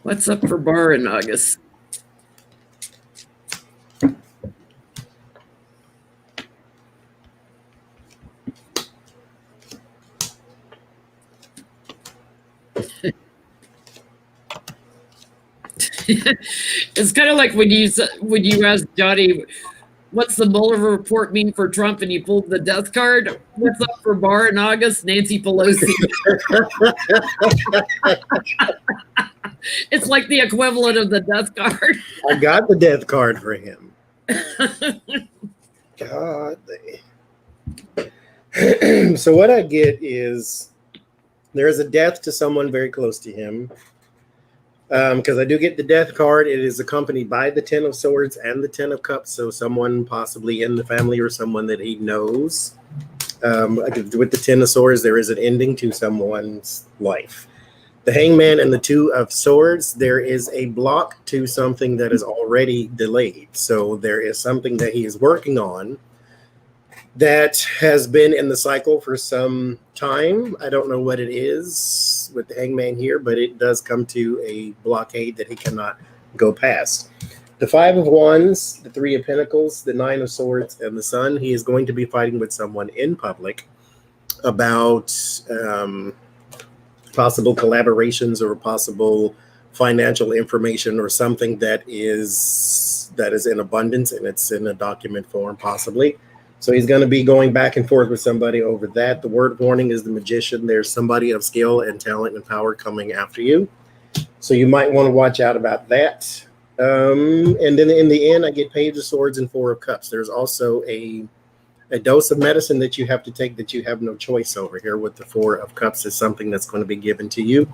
What's up for Barr in August? It's kind of like when you asked Johnie, what's the Mueller report mean for Trump, and you pulled the death card. What's up for Barr in August? Nancy Pelosi. It's like the equivalent of the death card. I got the death card for him. God. So what I get is there is a death to someone very close to him. Because I do get the death card. It is accompanied by the 10 of Swords and the 10 of Cups. So someone possibly in the family or someone that he knows With the Ten of Swords, there is an ending to someone's life. The Hangman and the Two of Swords, there is a block to something that is already delayed. So there is something that he is working on that has been in the cycle for some time. I don't know what it is with the Hangman here, but it does come to a blockade that he cannot go past. The Five of Wands, the Three of Pentacles, the Nine of Swords, and the Sun. He is going to be fighting with someone in public about possible collaborations or possible financial information or something that is in abundance, and it's in a document form possibly. So he's going to be going back and forth with somebody over that. The word warning is the Magician. There's somebody of skill and talent and power coming after you. So you might want to watch out about that. And then in the end, I get Page of Swords and Four of Cups. There's also a dose of medicine that you have to take that you have no choice over here. With the Four of Cups is something that's going to be given to you.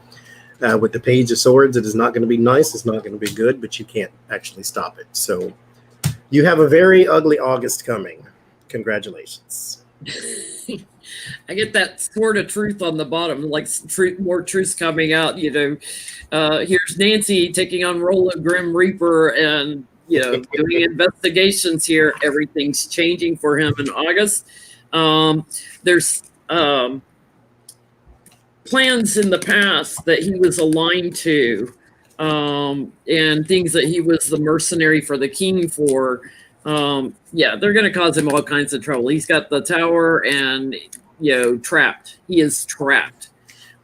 With the Page of Swords, it is not going to be nice. It's not going to be good, but you can't actually stop it. So you have a very ugly August coming. Congratulations. I get that sword of truth on the bottom, like more truths coming out. Here's Nancy taking on role of Grim Reaper and doing investigations here. Everything's changing for him in August. There's plans in the past that he was aligned to, and things that he was the mercenary for the king for. They're going to cause him all kinds of trouble. He's got the tower and, trapped. He is trapped.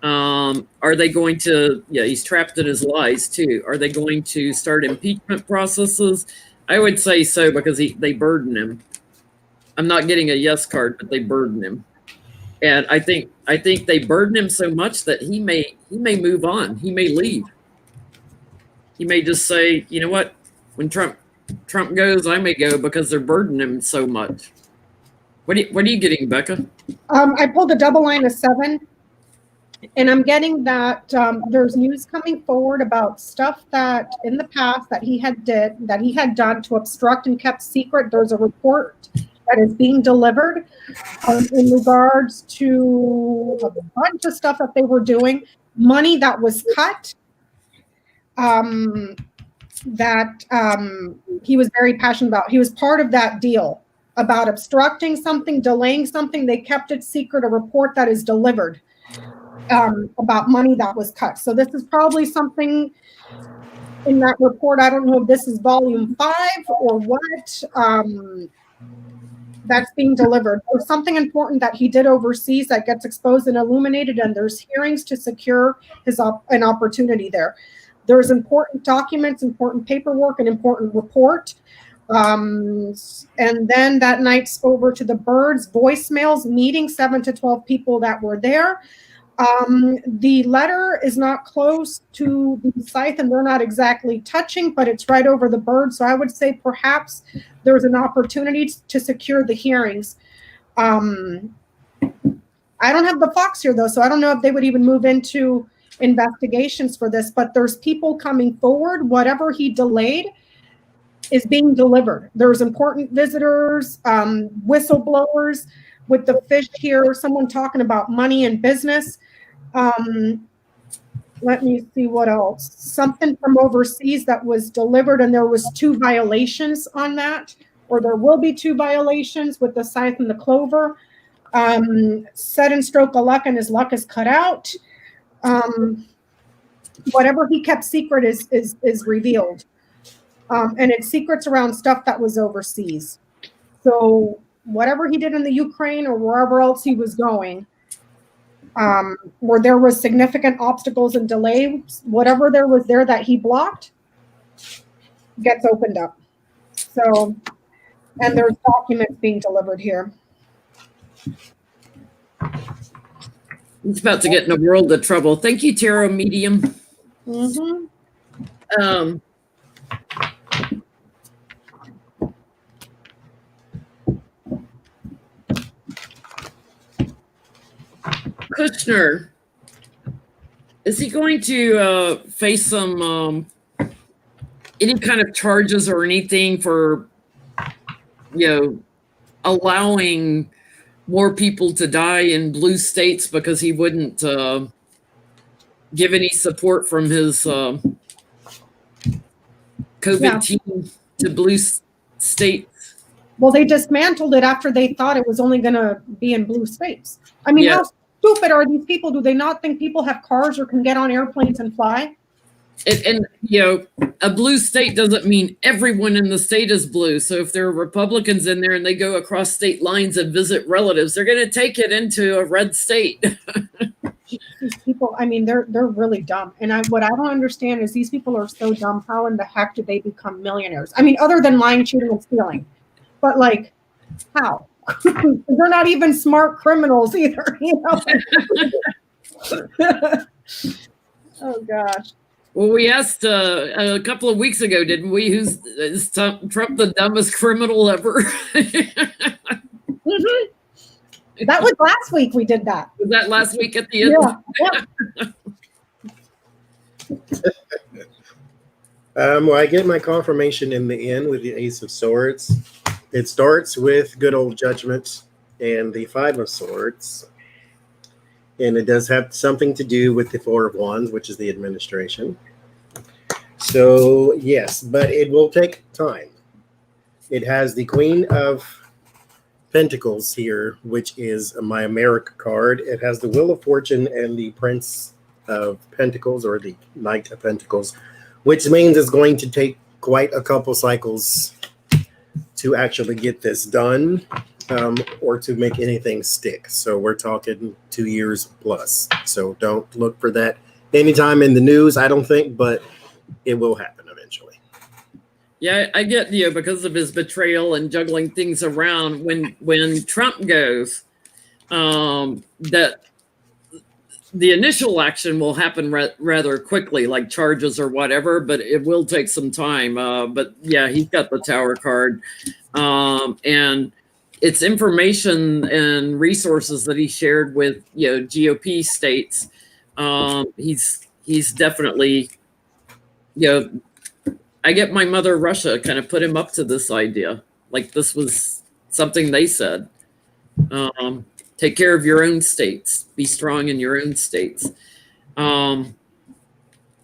Are they going to, he's trapped in his lies too. Are they going to start impeachment processes? I would say so, because they burden him. I'm not getting a yes card, but they burden him. And I think they burden him so much that he may move on. He may leave. He may just say, you know what, when Trump goes, I may go, because they're burdening him so much. What are you getting, Becca? I pulled a double line of 7, and I'm getting that there's news coming forward about stuff that in the past that he had done to obstruct and kept secret. There's a report that is being delivered in regards to a bunch of stuff that they were doing, money that was cut. That he was very passionate about. He was part of that deal about obstructing something, delaying something. They kept it secret, a report that is delivered about money that was cut. So this is probably something in that report. I don't know if this is volume 5 or what, that's being delivered. There's something important that he did overseas that gets exposed and illuminated, and there's hearings to secure an opportunity there. There's important documents, important paperwork, an important report. And then that night's over to the birds, voicemails, meeting 7 to 12 people that were there. The letter is not close to the scythe, and they're not exactly touching, but it's right over the bird. So I would say perhaps there's an opportunity to secure the hearings. I don't have the fox here, though, so I don't know if they would even move into investigations for this, but there's people coming forward. Whatever he delayed is being delivered. There's important visitors, whistleblowers with the fish here, someone talking about money and business. Let me see what else. Something from overseas that was delivered, and there was 2 violations on that, or there will be 2 violations with the scythe and the clover. Set and stroke of luck, and his luck is cut out. Whatever he kept secret is revealed, and it's secrets around stuff that was overseas. So whatever he did in the Ukraine or wherever else he was going, where there was significant obstacles and delays, whatever there was there that he blocked gets opened up. So, and there's documents being delivered here. He's about to get in a world of trouble. Thank you, Tarot Medium. Mm-hmm. Kushner, is he going to face some any kind of charges or anything for allowing more people to die in blue states because he wouldn't give any support from his COVID team to blue states. Well, they dismantled it after they thought it was only going to be in blue states. I mean, how stupid are these people? Do they not think people have cars or can get on airplanes and fly? And you know, a blue state doesn't mean everyone in the state is blue. So if there are Republicans in there and they go across state lines and visit relatives, they're going to take it into a red state. These people, I mean, they're really dumb. And what I don't understand is these people are so dumb. How in the heck did they become millionaires? I mean, other than lying, cheating, and stealing. But like, how? They're not even smart criminals either, you know? Oh gosh. Well, we asked a couple of weeks ago, didn't we? Is Trump the dumbest criminal ever? That was last week we did that. Was that last week at the end? Yeah. Well, I get my confirmation in the end with the Ace of Swords. It starts with good old judgment and the Five of Swords. And it does have something to do with the Four of Wands, which is the administration. So, yes, but it will take time. It has the Queen of Pentacles here, which is my America card. It has the Wheel of Fortune and the Prince of Pentacles, or the Knight of Pentacles, which means it's going to take quite a couple cycles to actually get this done, or to make anything stick. So we're talking 2 years plus. So don't look for that anytime in the news, I don't think, but it will happen eventually. Yeah, I get, you know, because of his betrayal and juggling things around. When Trump goes, that the initial action will happen rather quickly, like charges or whatever, but it will take some time. But yeah, he's got the Tower card, and it's information and resources that he shared with, you know, GOP states. He's definitely, you know, I get my mother Russia kind of put him up to this idea. Like this was something they said. Take care of your own states. Be strong in your own states. And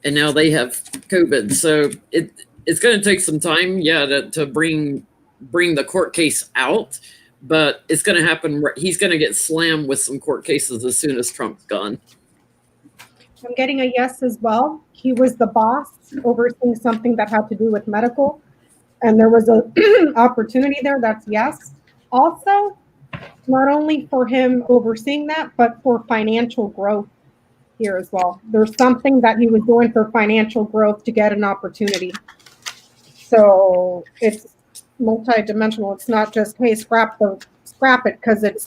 now they have COVID. So it's going to take some time, to bring the court case out. But it's going to happen. He's going to get slammed with some court cases as soon as Trump's gone. I'm getting a yes as well. He was the boss overseeing something that had to do with medical, and there was a opportunity there. That's yes. Also, not only for him overseeing that, but for financial growth here as well. There's something that he was doing for financial growth to get an opportunity. So it's multi-dimensional. It's not just, hey, scrap it because it's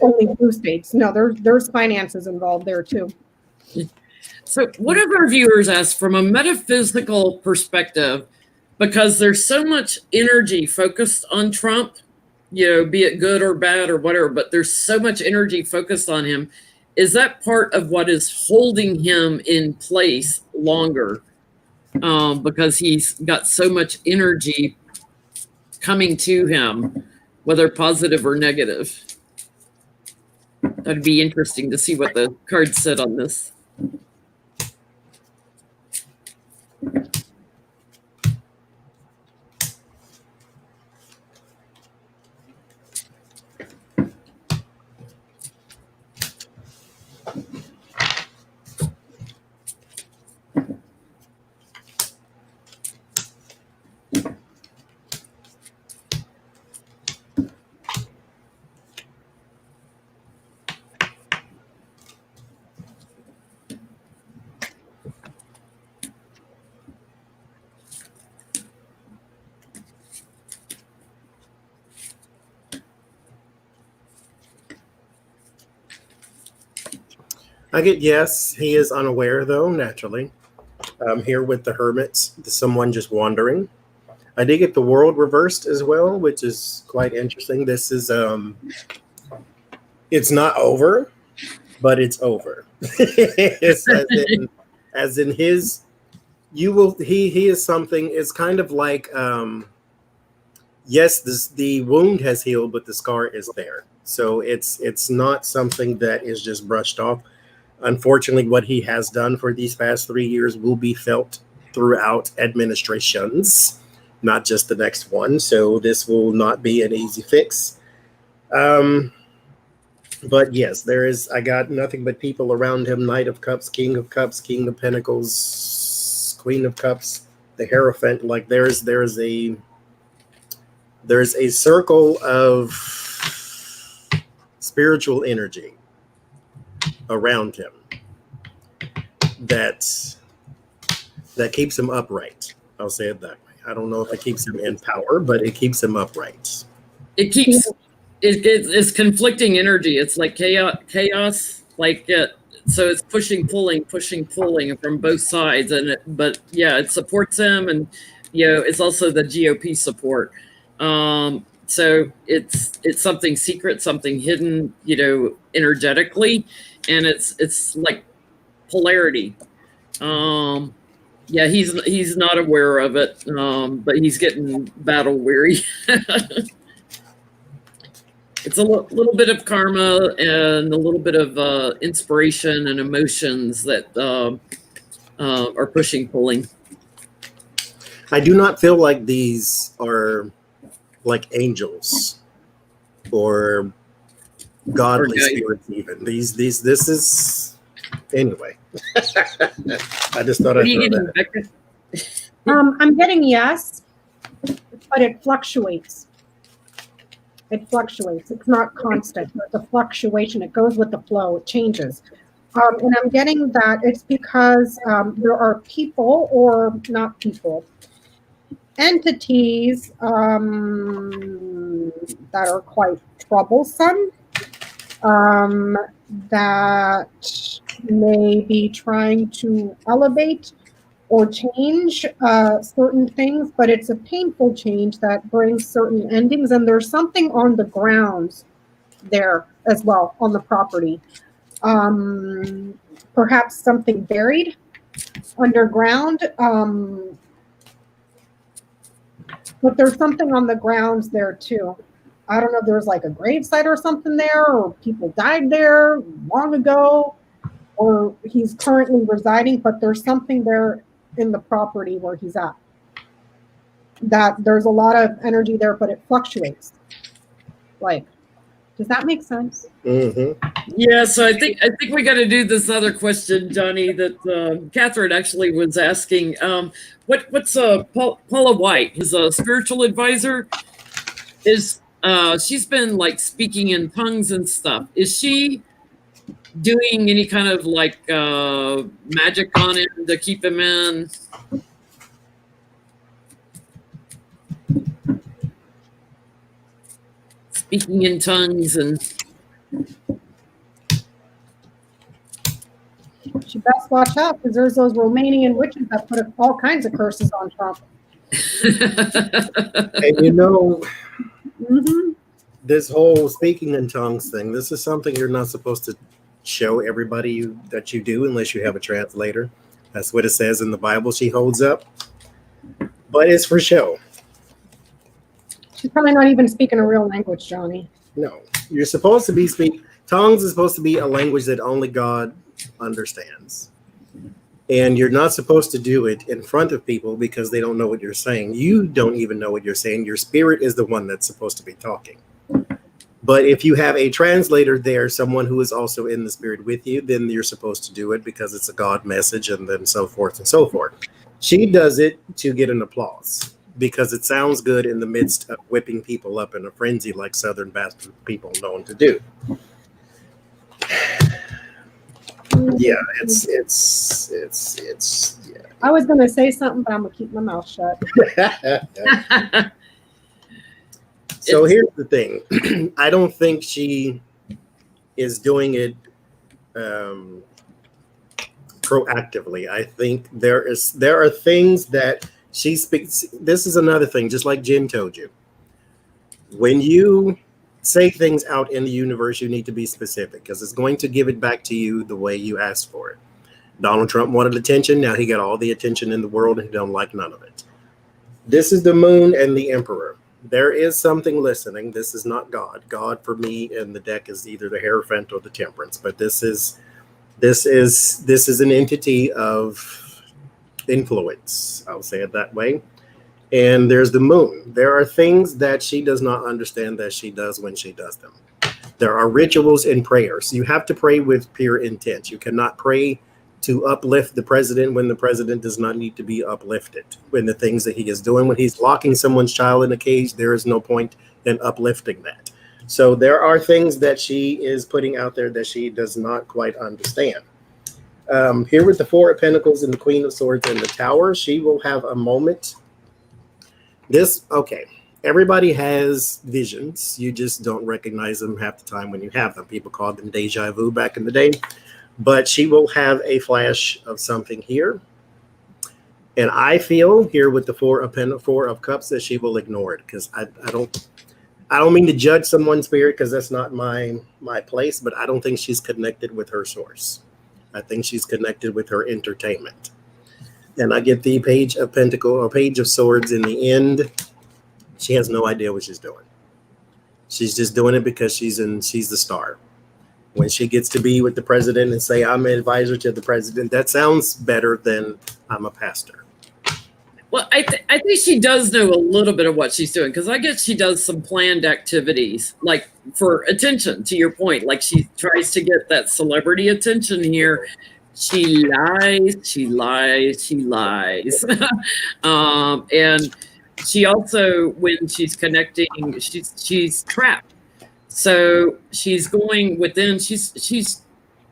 only blue states. No, there's finances involved there too. So what have our viewers asked from a metaphysical perspective, because there's so much energy focused on Trump, you know, be it good or bad or whatever, but there's so much energy focused on him. Is that part of what is holding him in place longer? Because he's got so much energy coming to him, whether positive or negative. That'd be interesting to see what the card said on this. I get yes. He is unaware, though, naturally. Here with the Hermits, someone just wandering. I did get the World reversed as well, which is quite interesting. This is, it's not over, but it's over. It's as in his, you will, he is something, it's kind of like, yes, the wound has healed, but the scar is there. So it's not something that is just brushed off. Unfortunately, what he has done for these past 3 years will be felt throughout administrations, not just the next one. So this will not be an easy fix. But yes, there is. I got nothing but people around him: Knight of Cups, King of Cups, King of Pentacles, Queen of Cups, the Hierophant. Like there's a circle of spiritual energy around him that keeps him upright. I'll say it that way. I don't know if it keeps him in power, but it keeps him upright. It keeps it's conflicting energy. It's like chaos. Like so it's pushing, pulling from both sides, but yeah, it supports him, and it's also the GOP support. So it's something secret, something hidden, energetically, and it's like polarity. Yeah, he's not aware of it, but he's getting battle weary. It's a little bit of karma and a little bit of inspiration and emotions that are pushing, pulling. I do not feel like these are like angels or godly spirits. Even this is anyway. I just thought I'd throw that. Becca? I'm getting yes, but it fluctuates. It fluctuates. It's not constant. It's a fluctuation. It goes with the flow. It changes. And I'm getting that it's because there are people, or not people, entities that are quite troublesome, that may be trying to elevate or change certain things, but it's a painful change that brings certain endings. And there's something on the grounds there as well, on the property. Perhaps something buried underground. But there's something on the grounds there too. I don't know if there's like a gravesite or something there, or people died there long ago, or he's currently residing, but there's something there in the property where he's at. That there's a lot of energy there, but it fluctuates. Like, does that make sense? Mm-hmm. Yeah, so I think we got to do this other question, Johnie, that Catherine actually was asking. What's Paula White, his spiritual advisor, is she's been like speaking in tongues and stuff. Is she doing any kind of like magic on him to keep him in? Speaking in tongues and... She best watch out, because there's those Romanian witches that put all kinds of curses on Trump. And this whole speaking in tongues thing, this is something you're not supposed to show everybody that you do unless you have a translator. That's what it says in the Bible she holds up. But it's for show. She's probably not even speaking a real language, Johnny. No. You're supposed to be tongues is supposed to be a language that only God understands. And you're not supposed to do it in front of people because they don't know what you're saying. You don't even know what you're saying. Your spirit is the one that's supposed to be talking. But if you have a translator there, someone who is also in the spirit with you, then you're supposed to do it because it's a God message, and then so forth and so forth. She does it to get an applause because it sounds good in the midst of whipping people up in a frenzy like Southern Baptist people known to do. Yeah, it's yeah. I was going to say something, but I'm going to keep my mouth shut. So here's the thing. I don't think she is doing it proactively. I think there are things that she speaks. This is another thing, just like Jen told you. When you say things out in the universe, you need to be specific because it's going to give it back to you the way you asked for it. Donald Trump wanted attention. Now he got all the attention in the world and he don't like none of it. This is the moon and the emperor. There is something listening. This is not God. God for me in the deck is either the Hierophant or the Temperance, but this is an entity of influence. I'll say it that way. And there's the Moon. There are things that she does not understand that she does when she does them. There are rituals and prayers. You have to pray with pure intent. You cannot pray to uplift the president when the president does not need to be uplifted. When the things that he is doing, when he's locking someone's child in a cage, there is no point in uplifting that. So there are things that she is putting out there that she does not quite understand. Here with the Four of Pentacles and the Queen of Swords and the Tower, she will have a moment. Everybody has visions. You just don't recognize them half the time when you have them. People called them deja vu back in the day. But she will have a flash of something here. And I feel here with the Four of Cups that she will ignore it, because I don't mean to judge someone's spirit, because that's not my place, but I don't think she's connected with her source. I think she's connected with her entertainment. And I get the Page of Pentacles or Page of Swords in the end. She has no idea what she's doing. She's just doing it because she's the star. When she gets to be with the president and say, I'm an advisor to the president, that sounds better than I'm a pastor. Well, I think she does know a little bit of what she's doing, because I guess she does some planned activities, like for attention, to your point. Like she tries to get that celebrity attention here. She lies. And she also, when she's connecting, she's trapped. So she's going within, she's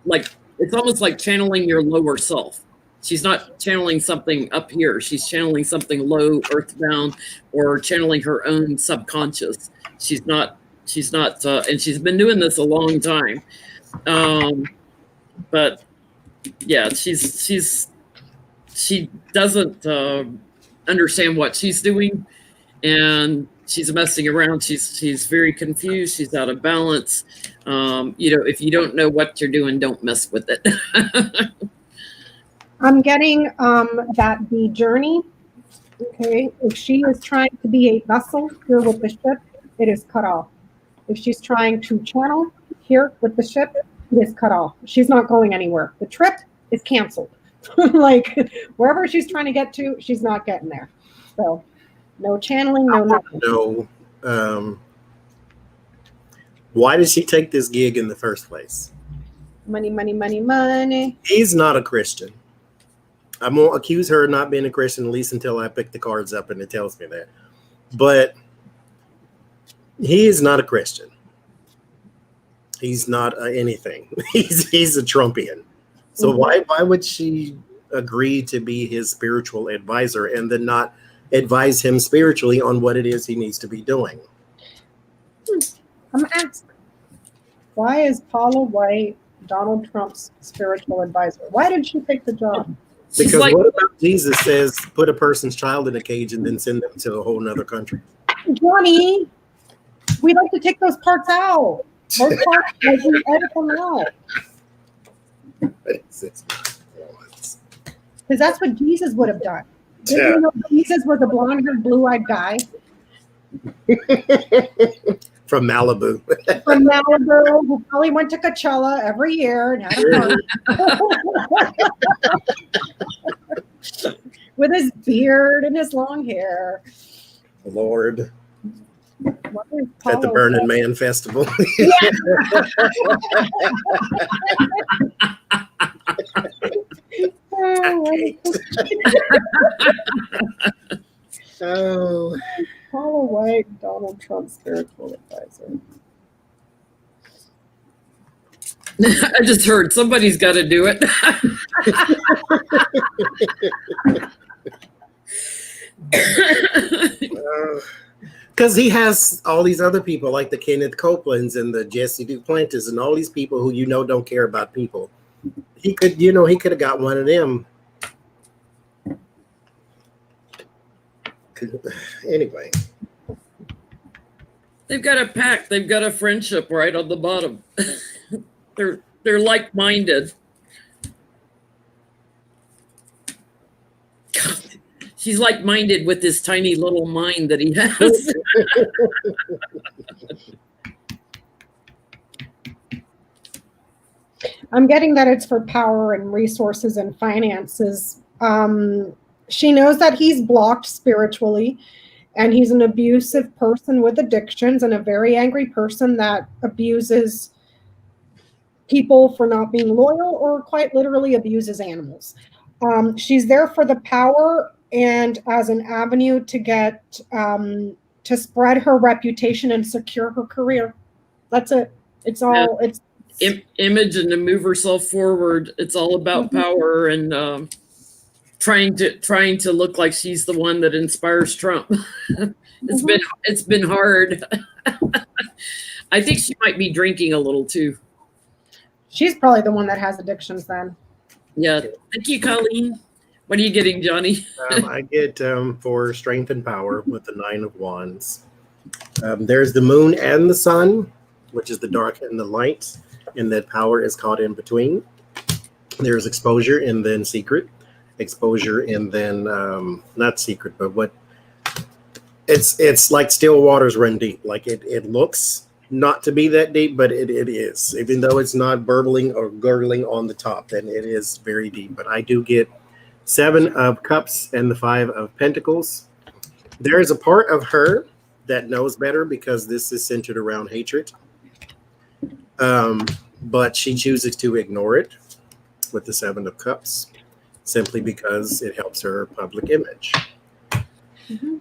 like, it's almost like channeling your lower self. She's not channeling something up here. She's channeling something low, earthbound, or channeling her own subconscious. She's not, and she's been doing this a long time. But yeah, she doesn't understand what she's doing, and she's messing around. She's very confused. She's out of balance. If you don't know what you're doing, don't mess with it. I'm getting that the journey, okay, if she is trying to be a vessel here with the ship, it is cut off. If she's trying to channel here with the ship, it is cut off. She's not going anywhere. The trip is canceled. Like wherever she's trying to get to, she's not getting there. So no channeling, no nothing. No. Why did she take this gig in the first place? Money, money, money, money. He's not a Christian. I'm going to accuse her of not being a Christian, at least until I pick the cards up and it tells me that. But he is not a Christian. He's not anything. He's a Trumpian. So why would she agree to be his spiritual advisor and then not advise him spiritually on what it is he needs to be doing? I'm going to ask, why is Paula White Donald Trump's spiritual advisor? Why did she take the job? Because what about Jesus says, put a person's child in a cage and then send them to a whole nother country? Johnie, we like to take those parts out. Those parts, like we edit them out. Because that's what Jesus would have done. Did you know Jesus was a blonde-haired, blue-eyed guy? From Malibu. From Malibu, who probably went to Coachella every year and had a party. With his beard and his long hair. Lord. At the Burning Man Festival. Oh. Paula White, Donald Trump's spiritual advisor. I just heard somebody's got to do it. Because he has all these other people like the Kenneth Copelands and the Jesse Duplantis and all these people who don't care about people. He could have got one of them. Anyway. They've got a pact. They've got a friendship right on the bottom. They're like-minded. God, She's like-minded with this tiny little mind that he has. I'm getting that it's for power and resources and finances. She knows that he's blocked spiritually, and he's an abusive person with addictions and a very angry person that abuses people for not being loyal or quite literally abuses animals. She's there for the power and as an avenue to get to spread her reputation and secure her career. That's it. It's all it's image and to move herself forward. It's all about power and trying to look like she's the one that inspires Trump. It's been hard. I think she might be drinking a little too. She's probably the one that has addictions then. Yeah. Thank you, Colleen. What are you getting, Johnie? I get for strength and power with the 9 of Wands. There's the moon and the sun, which is the dark and the light, and that power is caught in between. There's exposure and then secret. Exposure and then not secret, but what it's like still waters run deep. Like it looks not to be that deep, but it is. Even though it's not burbling or gurgling on the top, then it is very deep. But I do get 7 of Cups and the 5 of Pentacles. There is a part of her that knows better because this is centered around hatred. But she chooses to ignore it with the 7 of Cups simply because it helps her public image.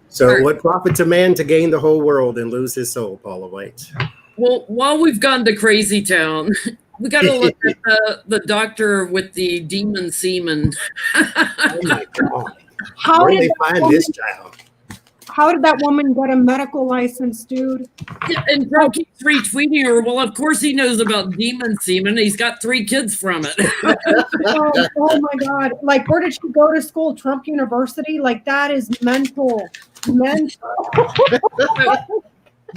So what profits a man to gain the whole world and lose his soul, Paula White? Well, while we've gone to Crazy Town, we got to look at the doctor with the demon semen. Oh my God. Where did they find this child? How did that woman get a medical license, dude? Yeah, and Trump keeps retweeting her. Well, of course he knows about demon semen. He's got 3 kids from it. Oh my God. Like, where did she go to school? Trump University? Like, that is mental.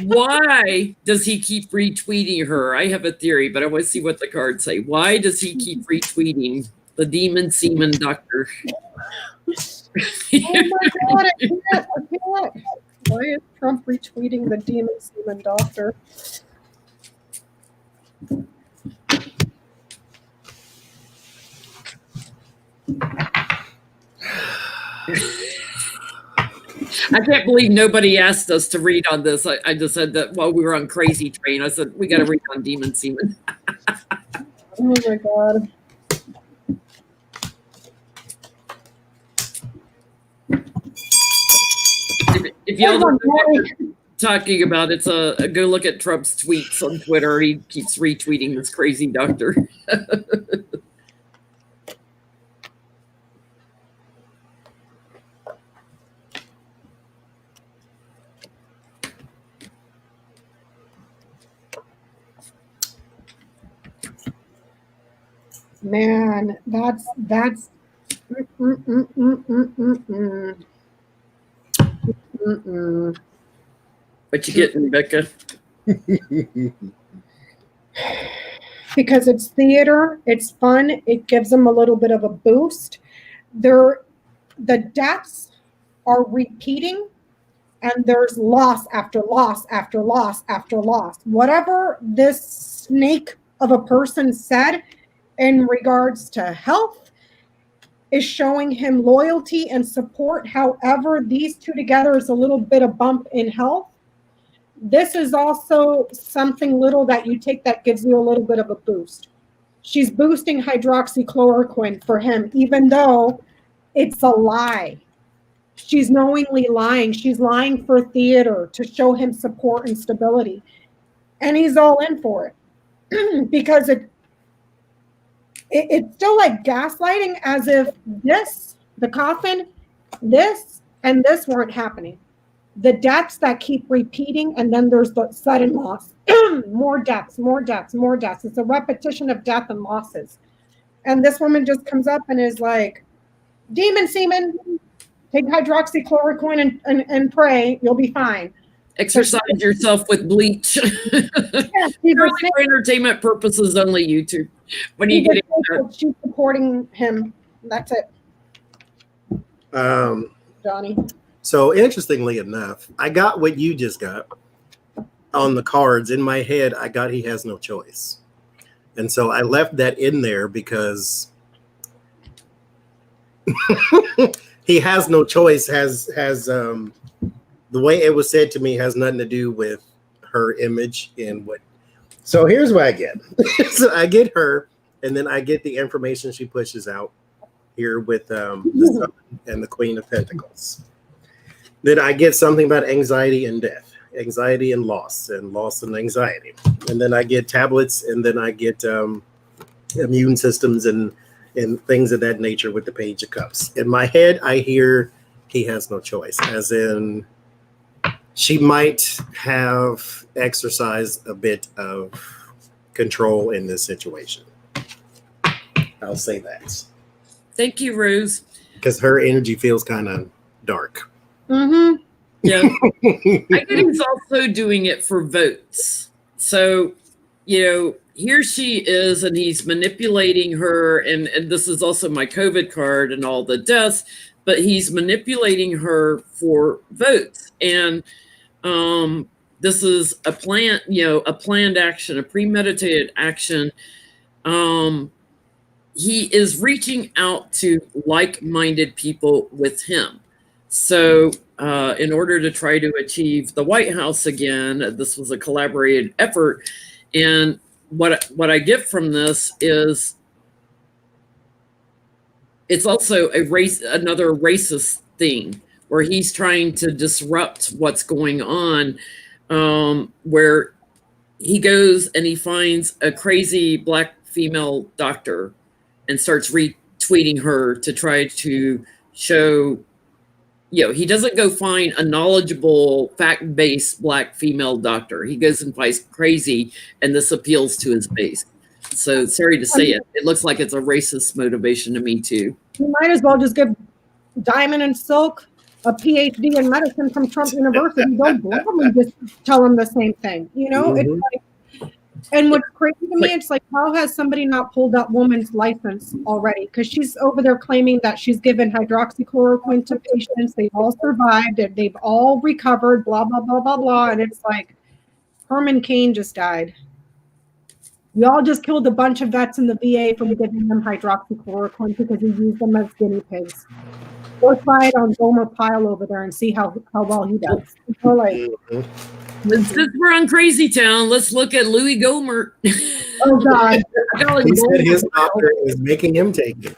Why does he keep retweeting her? I have a theory, but I want to see what the cards say. Why does he keep retweeting the demon semen doctor? Oh my God, I can't. Why is Trump retweeting the demon semen doctor? I can't believe nobody asked us to read on this. I just said that while we were on Crazy Train. I said, we got to read on demon semen. Oh my God. If y'all don't know what we're talking about, it's go look at Trump's tweets on Twitter. He keeps retweeting this crazy doctor. Man, that's What you getting, Becca? Because it's theater, it's fun, it gives them a little bit of a boost. The deaths are repeating, and there's loss after loss after loss after loss. Whatever this snake of a person said in regards to health is showing him loyalty and support. However, these two together is a little bit of bump in health. This is also something little that you take that gives you a little bit of a boost. She's boosting hydroxychloroquine for him, even though it's a lie. She's knowingly lying. She's lying for theater to show him support and stability. And he's all in for it because it's still like gaslighting, as if the coffin, this, and this weren't happening. The deaths that keep repeating, and then there's the sudden loss. More deaths, more deaths, more deaths. It's a repetition of death and losses. And this woman just comes up and is like, demon semen, take hydroxychloroquine and pray, you'll be fine. Exercise yourself with bleach. Yeah, Purely for entertainment purposes only, YouTube. When you get she's supporting him. That's it. Johnie. So interestingly enough, I got what you just got on the cards. In my head, I got he has no choice. And so I left that in there because he has no choice has the way it was said to me has nothing to do with her image and what. So here's what I get. So I get her, and then I get the information she pushes out here with the Sun and the Queen of Pentacles. Then I get something about anxiety and death, anxiety and loss and anxiety. And then I get tablets, and then I get immune systems and things of that nature with the Page of Cups. In my head, I hear he has no choice, as in she might have exercised a bit of control in this situation. I'll say that. Thank you, Rose. Because her energy feels kind of dark. Mm-hmm. Yeah. I think he's also doing it for votes. So, here she is, and he's manipulating her. And this is also my COVID card and all the deaths, but he's manipulating her for votes. And this is a plan, a planned action, a premeditated action. He is reaching out to like-minded people with him. So in order to try to achieve the White House again, this was a collaborated effort. And what I get from this is it's also another racist thing where he's trying to disrupt what's going on, where he goes and he finds a crazy Black female doctor and starts retweeting her to try to show, he doesn't go find a knowledgeable, fact-based Black female doctor. He goes and finds crazy, and this appeals to his base. So sorry to say it. It looks like it's a racist motivation to me too. You might as well just give Diamond and Silk a PhD in medicine from Trump University. They'll probably just tell them the same thing. Mm-hmm. It's like, and what's crazy to me, it's like, how has somebody not pulled that woman's license already? Because she's over there claiming that she's given hydroxychloroquine to patients. They've all survived and they've all recovered, blah, blah, blah, blah, blah. And it's like, Herman Cain just died. We all just killed a bunch of vets in the VA from giving them hydroxychloroquine because he used them as guinea pigs. Go try it on Gomer Pyle over there and see how well he does. So like, since we're on Crazy Town, let's look at Louis Gohmert. Oh God! He said his doctor is making him take it.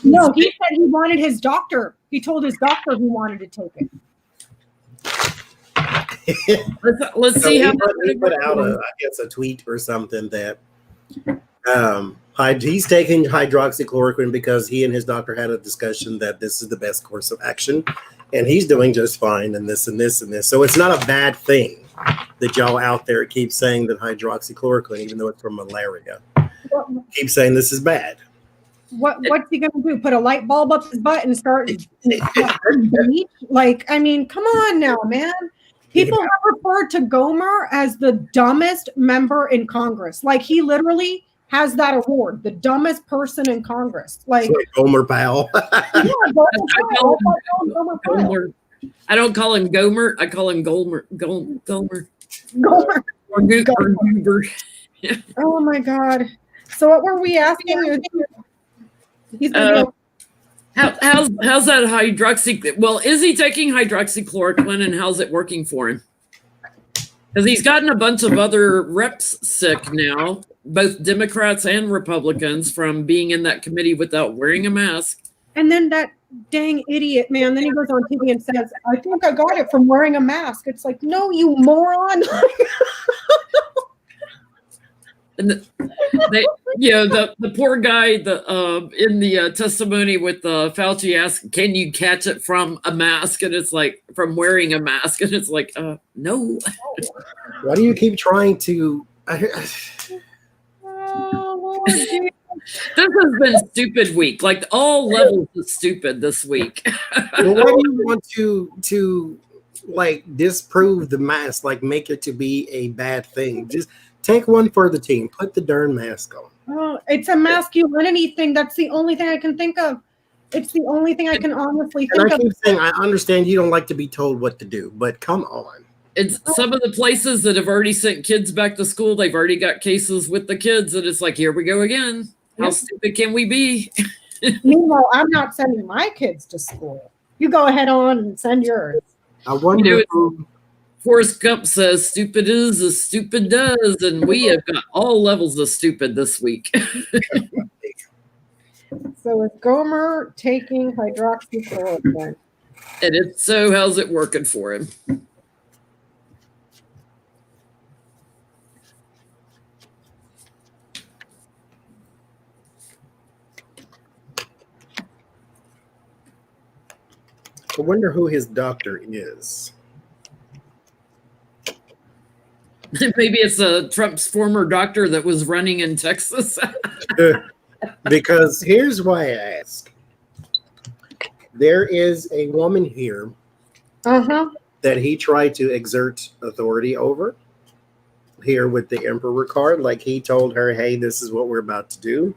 No, he said he wanted his doctor. He told his doctor he wanted to take it. Let's So see how he put out a tweet or something that he's taking hydroxychloroquine because he and his doctor had a discussion that this is the best course of action, and he's doing just fine, and this and this and this. So it's not a bad thing that y'all out there keep saying that hydroxychloroquine, even though it's from malaria, keep saying this is bad. What's he gonna do? Put a light bulb up his butt and start bleach? Like, I mean, come on now, man. People have referred to Gomer as the dumbest member in Congress. Like, he literally has that award, the dumbest person in Congress. Like Gomer Powell. Yeah, Gomer Powell. I don't call him Gomer. I call him Gomer. Gomer. Or Goober. Oh my God. So what were we asking? He's how's that hydroxy? Well, is he taking hydroxychloroquine, and how's it working for him? Because he's gotten a bunch of other reps sick now, both Democrats and Republicans, from being in that committee without wearing a mask. And then that dang idiot, man, then he goes on TV and says, I think I got it from wearing a mask. It's like, no, you moron. And the poor guy in the testimony with Fauci asked, can you catch it from a mask? And it's like, from wearing a mask. And it's like, no. Why do you keep trying to? Oh, Lord, dude. This has been a stupid week. Like, all levels of stupid this week. Well, why do you want to like disprove the mask? Like, make it to be a bad thing? Just take one for the team. Put the darn mask on. Oh, it's a masculinity thing. That's the only thing I can think of. It's the only thing I can honestly And think I of. keep saying, I understand you don't like to be told what to do, but come on. It's some of the places that have already sent kids back to school. They've already got cases with the kids, and it's like, here we go again. How stupid can we be? Meanwhile, I'm not sending my kids to school. You go ahead on and send yours. I wonder who. Forrest Gump says, stupid is as stupid does. And we have got all levels of stupid this week. So is Gomer taking hydroxychloroquine? And if so, how's it working for him? I wonder who his doctor is. Maybe it's Trump's former doctor that was running in Texas. Because here's why I ask. There is a woman here that he tried to exert authority over here with the Emperor card. Like he told her, hey, this is what we're about to do.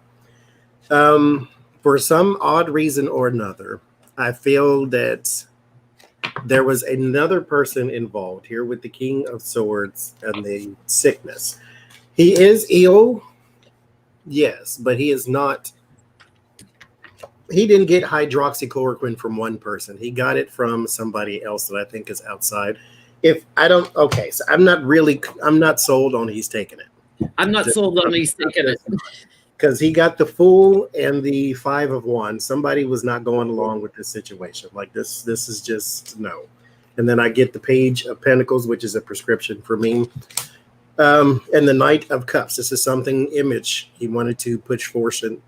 For some odd reason or another, I feel that there was another person involved here with the King of Swords and the sickness. He is ill, yes, but he is not. He didn't get hydroxychloroquine from one person. He got it from somebody else that I think is outside. So I'm not sold on he's taking it. I'm not sold on he's taking it. Because he got the Fool and the Five of Wands. Somebody was not going along with this situation. Like this is just no. And then I get the Page of Pentacles, which is a prescription for me. And the Knight of Cups. This is something image. He wanted to push forth an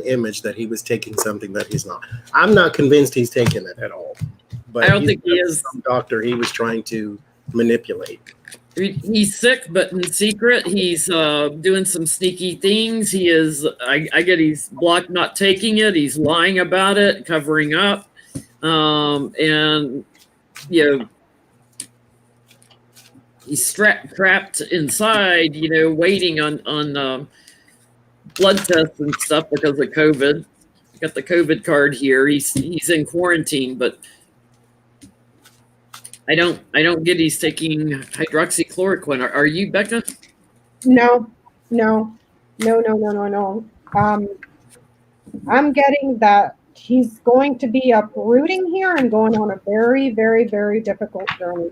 image that he was taking something that he's not. I'm not convinced he's taking it at all. But I don't think he is. Some doctor he was trying to manipulate. He's sick, but in secret, he's doing some sneaky things. He is, I get he's blocked not taking it. He's lying about it, covering up. And, he's trapped inside, waiting on blood tests and stuff because of COVID. Got the COVID card here. He's in quarantine, but I don't get he's taking hydroxychloroquine. Are you, Becca? No. I'm getting that he's going to be uprooting here and going on a very, very, very difficult journey.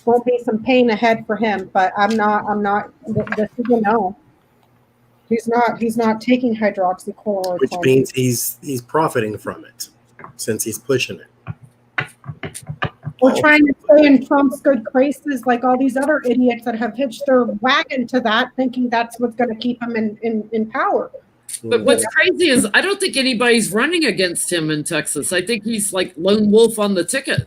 Won't be some pain ahead for him, but I'm not, this is a no. He's not taking hydroxychloroquine. Which means he's profiting from it since he's pushing it. We're trying to stay in Trump's good graces like all these other idiots that have hitched their wagon to that, thinking that's what's going to keep him in power. But what's crazy is I don't think anybody's running against him in Texas. I think he's like lone wolf on the ticket.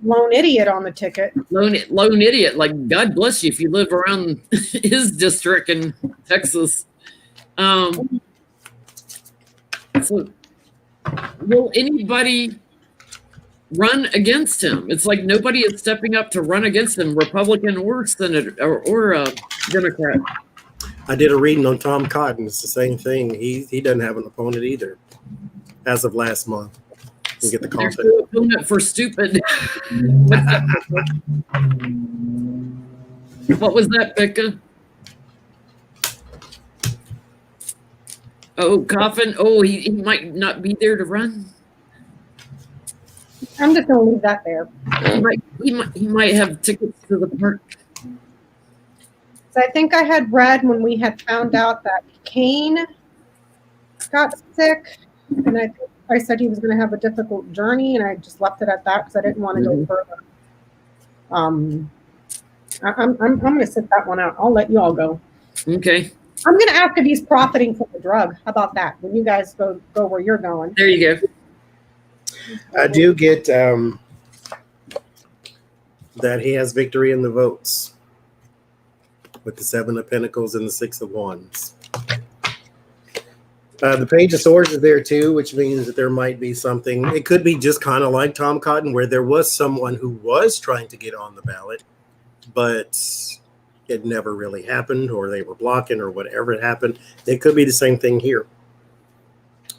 Lone idiot on the ticket. Lone idiot. Like, God bless you if you live around his district in Texas. So will anybody run against him? It's like nobody is stepping up to run against him, Republican or Senate or Democrat. I did a reading on Tom Cotton. It's the same thing. He doesn't have an opponent either, as of last month. You get the There's no opponent for stupid. What was that, Becca? Oh, Coffin. Oh, he might not be there to run. I'm just going to leave that there. He might have tickets to the park. So I think I had read when we had found out that Kane got sick, and I said he was going to have a difficult journey, and I just left it at that because I didn't want to go further. I'm going to sit that one out. I'll let you all go. Okay. I'm going to ask if he's profiting from the drug. How about that? When you guys go where you're going. There you go. I do get that he has victory in the votes with the Seven of Pentacles and the Six of Wands. The Page of Swords is there too, which means that there might be something. It could be just kind of like Tom Cotton, where there was someone who was trying to get on the ballot, but it never really happened, or they were blocking, or whatever it happened. It could be the same thing here.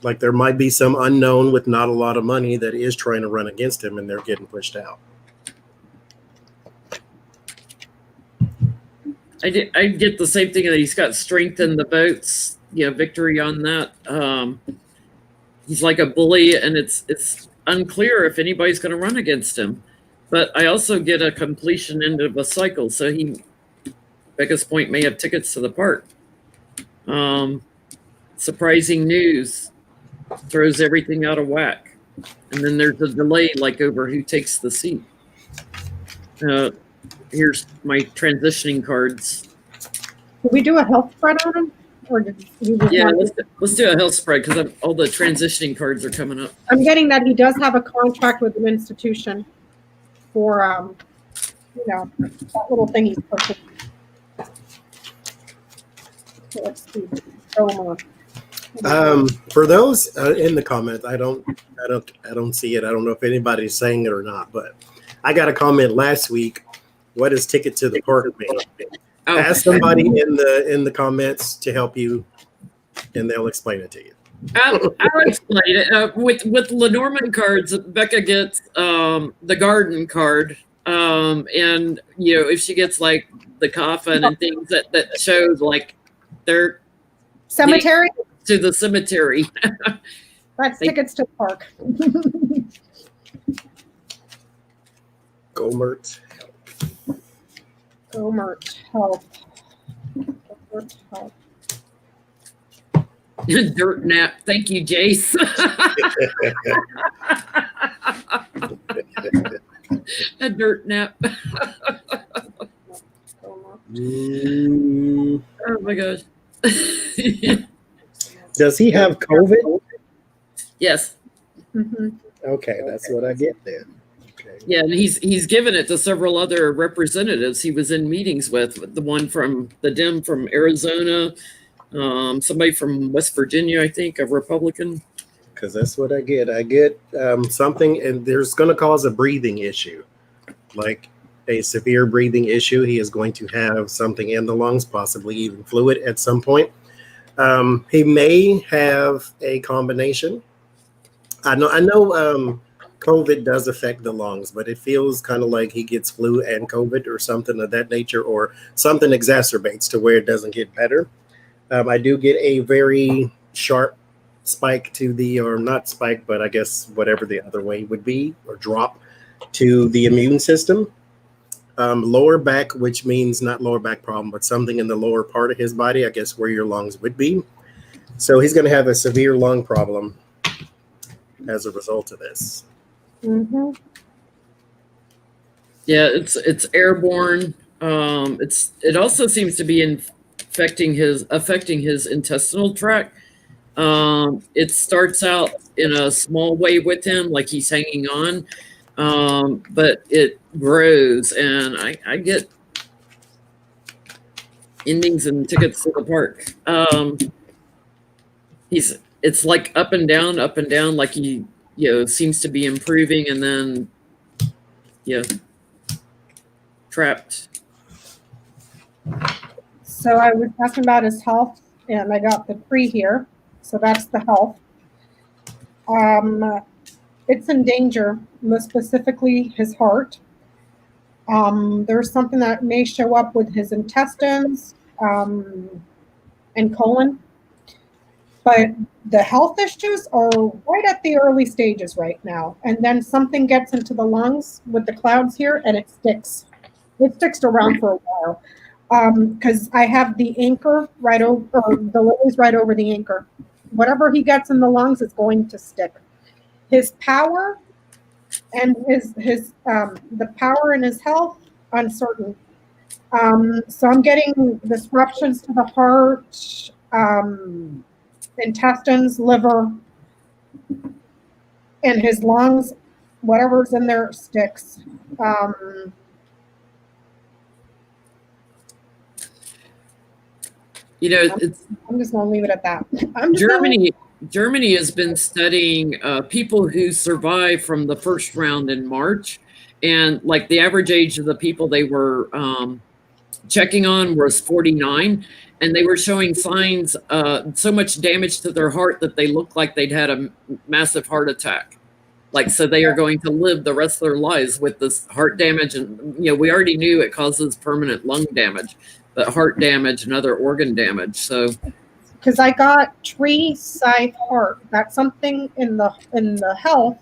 Like there might be some unknown with not a lot of money that is trying to run against him, and they're getting pushed out. I get the same thing that he's got strength in the votes, victory on that. He's like a bully, and it's unclear if anybody's going to run against him. But I also get a completion end of a cycle, so Becca's point, may have tickets to the park. Surprising news throws everything out of whack, and then there's a delay, like over who takes the seat. Here's my transitioning cards. Did we do a health spread on him? Or did you let's do a health spread because all the transitioning cards are coming up. I'm getting that he does have a contract with an institution for, that little thing he's pushing. So let's see. For those in the comments, I don't see it. I don't know if anybody's saying it or not, but I got a comment last week. What is ticket to the park mean? Oh. Ask somebody in the comments to help you, and they'll explain it to you. I'll explain it. With Lenormand cards, Becca gets the garden card, and if she gets like the coffin and things that shows like their cemetery to the cemetery. That's tickets to the park. Go Mert. Gomert Health. Dirt nap. Thank you, Jace. A dirt nap. Oh my gosh. Does he have COVID? Yes. Mm-hmm. Okay, that's what I get then. Okay. Yeah, and he's given it to several other representatives he was in meetings with. The one from the Dem from Arizona, somebody from West Virginia, I think, a Republican. Because that's what I get. I get something, and there's going to cause a breathing issue, like a severe breathing issue. He is going to have something in the lungs, possibly even fluid at some point. He may have a combination. I know COVID does affect the lungs, but it feels kind of like he gets flu and COVID or something of that nature, or something exacerbates to where it doesn't get better. I do get a very sharp spike to the, or not spike, but I guess whatever the other way would be, or drop to the immune system. Lower back, which means not lower back problem, but something in the lower part of his body, I guess where your lungs would be. So he's going to have a severe lung problem as a result of this. Mm-hmm. Yeah, it's airborne. It also seems to be affecting his intestinal tract. It starts out in a small way with him, like he's hanging on, but it grows, and I get endings and tickets to the park. It's like up and down, like he seems to be improving, and then trapped. So I was asking about his health, and I got the pre here. So that's the health. It's in danger, most specifically his heart. There's something that may show up with his intestines and colon. But the health issues are right at the early stages right now. And then something gets into the lungs with the clouds here, and it sticks. It sticks around for a while. Because I have the anchor right over, or the lilies right over the anchor. Whatever he gets in the lungs is going to stick. His power and his the power in his health, uncertain. So I'm getting disruptions to the heart, intestines, liver, and his lungs. Whatever's in there sticks. I'm just going to leave it at that. Germany has been studying people who survived from the first round in March, and like the average age of the people they were checking on was 49, and they were showing signs, so much damage to their heart that they looked like they'd had a massive heart attack. Like, so they are going to live the rest of their lives with this heart damage. And, we already knew it causes permanent lung damage, but heart damage and other organ damage. So, because I got tree scythe heart. That's something in the health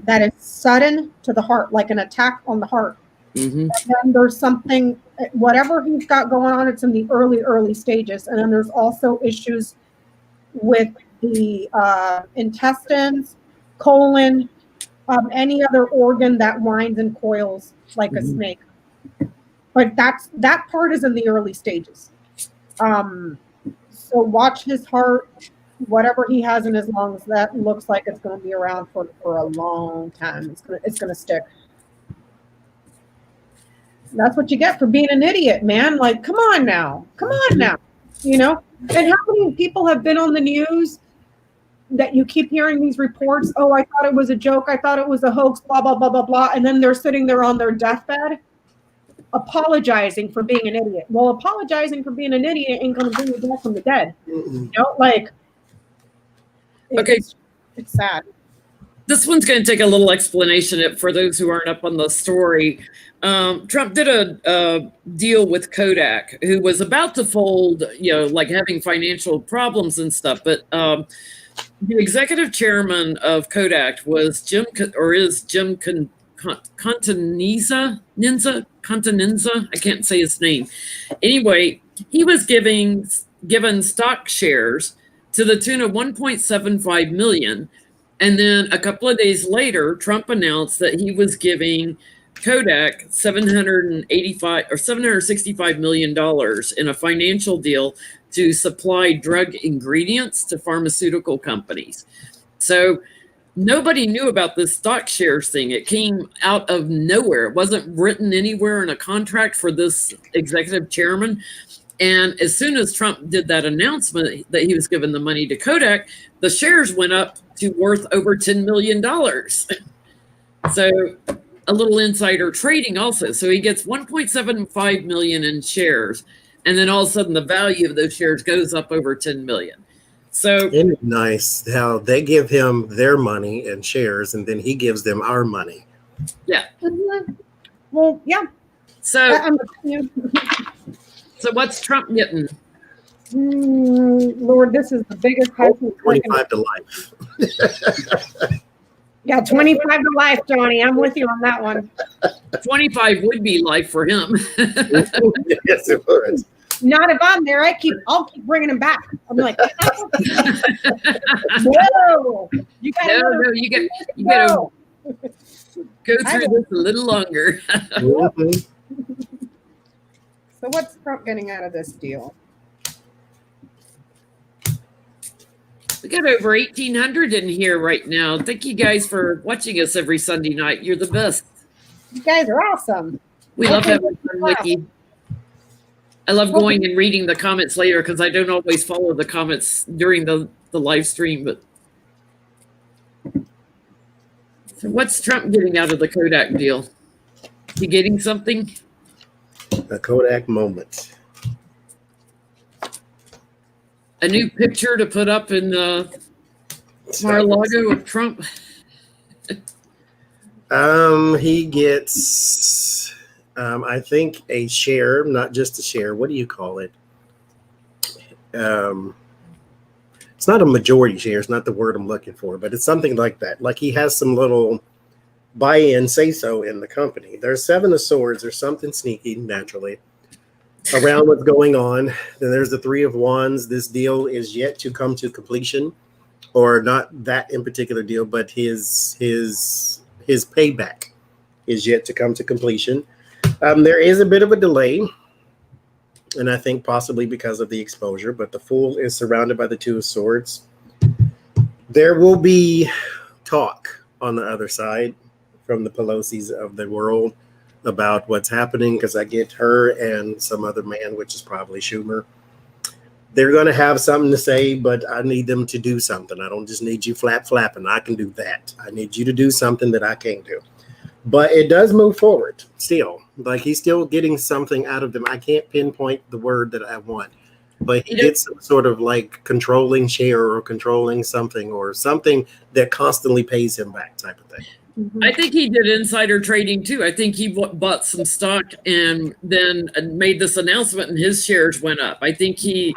that is sudden to the heart, like an attack on the heart. mm-hmm. And then there's something, whatever he's got going on, it's in the early stages. And then there's also issues with the intestines, colon, any other organ that winds and coils like a snake. But that part is in the early stages. So watch his heart, whatever he has in his lungs, that looks like it's going to be around for a long time. It's going to stick. That's what you get for being an idiot, man. Like, come on now. And how many people have been on the news that you keep hearing these reports? Oh, I thought it was a joke. I thought it was a hoax, blah, blah, blah, blah, blah. And then they're sitting there on their deathbed apologizing for being an idiot. Well, apologizing for being an idiot ain't going to bring you back from the dead. It's sad. This one's going to take a little explanation for those who aren't up on the story. Trump did a deal with Kodak, who was about to fold, like having financial problems and stuff. But the executive chairman of Kodak was Jim Continenza. I can't say his name. Anyway, he was given stock shares to the tune of $1.75 million. And then a couple of days later, Trump announced that he was giving Kodak $765 million in a financial deal to supply drug ingredients to pharmaceutical companies. So nobody knew about this stock shares thing. It came out of nowhere. It wasn't written anywhere in a contract for this executive chairman. And as soon as Trump did that announcement that he was giving the money to Kodak, the shares went up to worth over $10 million. So a little insider trading also. So he gets 1.75 million in shares. And then all of a sudden the value of those shares goes up over 10 million. So it's nice how they give him their money and shares, and then he gives them our money. Yeah. Mm-hmm. Well, yeah. So what's Trump getting? Lord, this is the biggest house. 25 to life. Yeah, 25 to life, Johnny. I'm with you on that one. 25 would be life for him. Yes, it would. Not if I'm there. I'll keep bringing him back. I'm like, no, you gotta go through this a little longer. So what's Trump getting out of this deal? We got over 1,800 in here right now. Thank you guys for watching us every Sunday night. You're the best. You guys are awesome. We love having fun with you. I love going and reading the comments later because I don't always follow the comments during the live stream. But so what's Trump getting out of the Kodak deal? He getting something? A Kodak moment. A new picture to put up in Mar-a-Lago of Trump? He gets, I think, a share, not just a share. What do you call it? It's not a majority share. It's not the word I'm looking for, but it's something like that. Like he has some little buy-in, say-so in the company. There's 7 of Swords. There's something sneaky, naturally, around what's going on. Then there's the 3 of Wands. This deal is yet to come to completion, or not that in particular deal, but his payback is yet to come to completion. There is a bit of a delay, and I think possibly because of the exposure, but the Fool is surrounded by the 2 of Swords. There will be talk on the other side from the Pelosi's of the world about what's happening, because I get her and some other man, which is probably Schumer. They're going to have something to say, but I need them to do something. I don't just need you flapping. I can do that. I need you to do something that I can't do. But it does move forward still. Like he's still getting something out of them. I can't pinpoint the word that I want, but he gets some sort of like controlling share or controlling something or something that constantly pays him back type of thing. I think he did insider trading too. I think he bought some stock and then made this announcement, and his shares went up. I think he's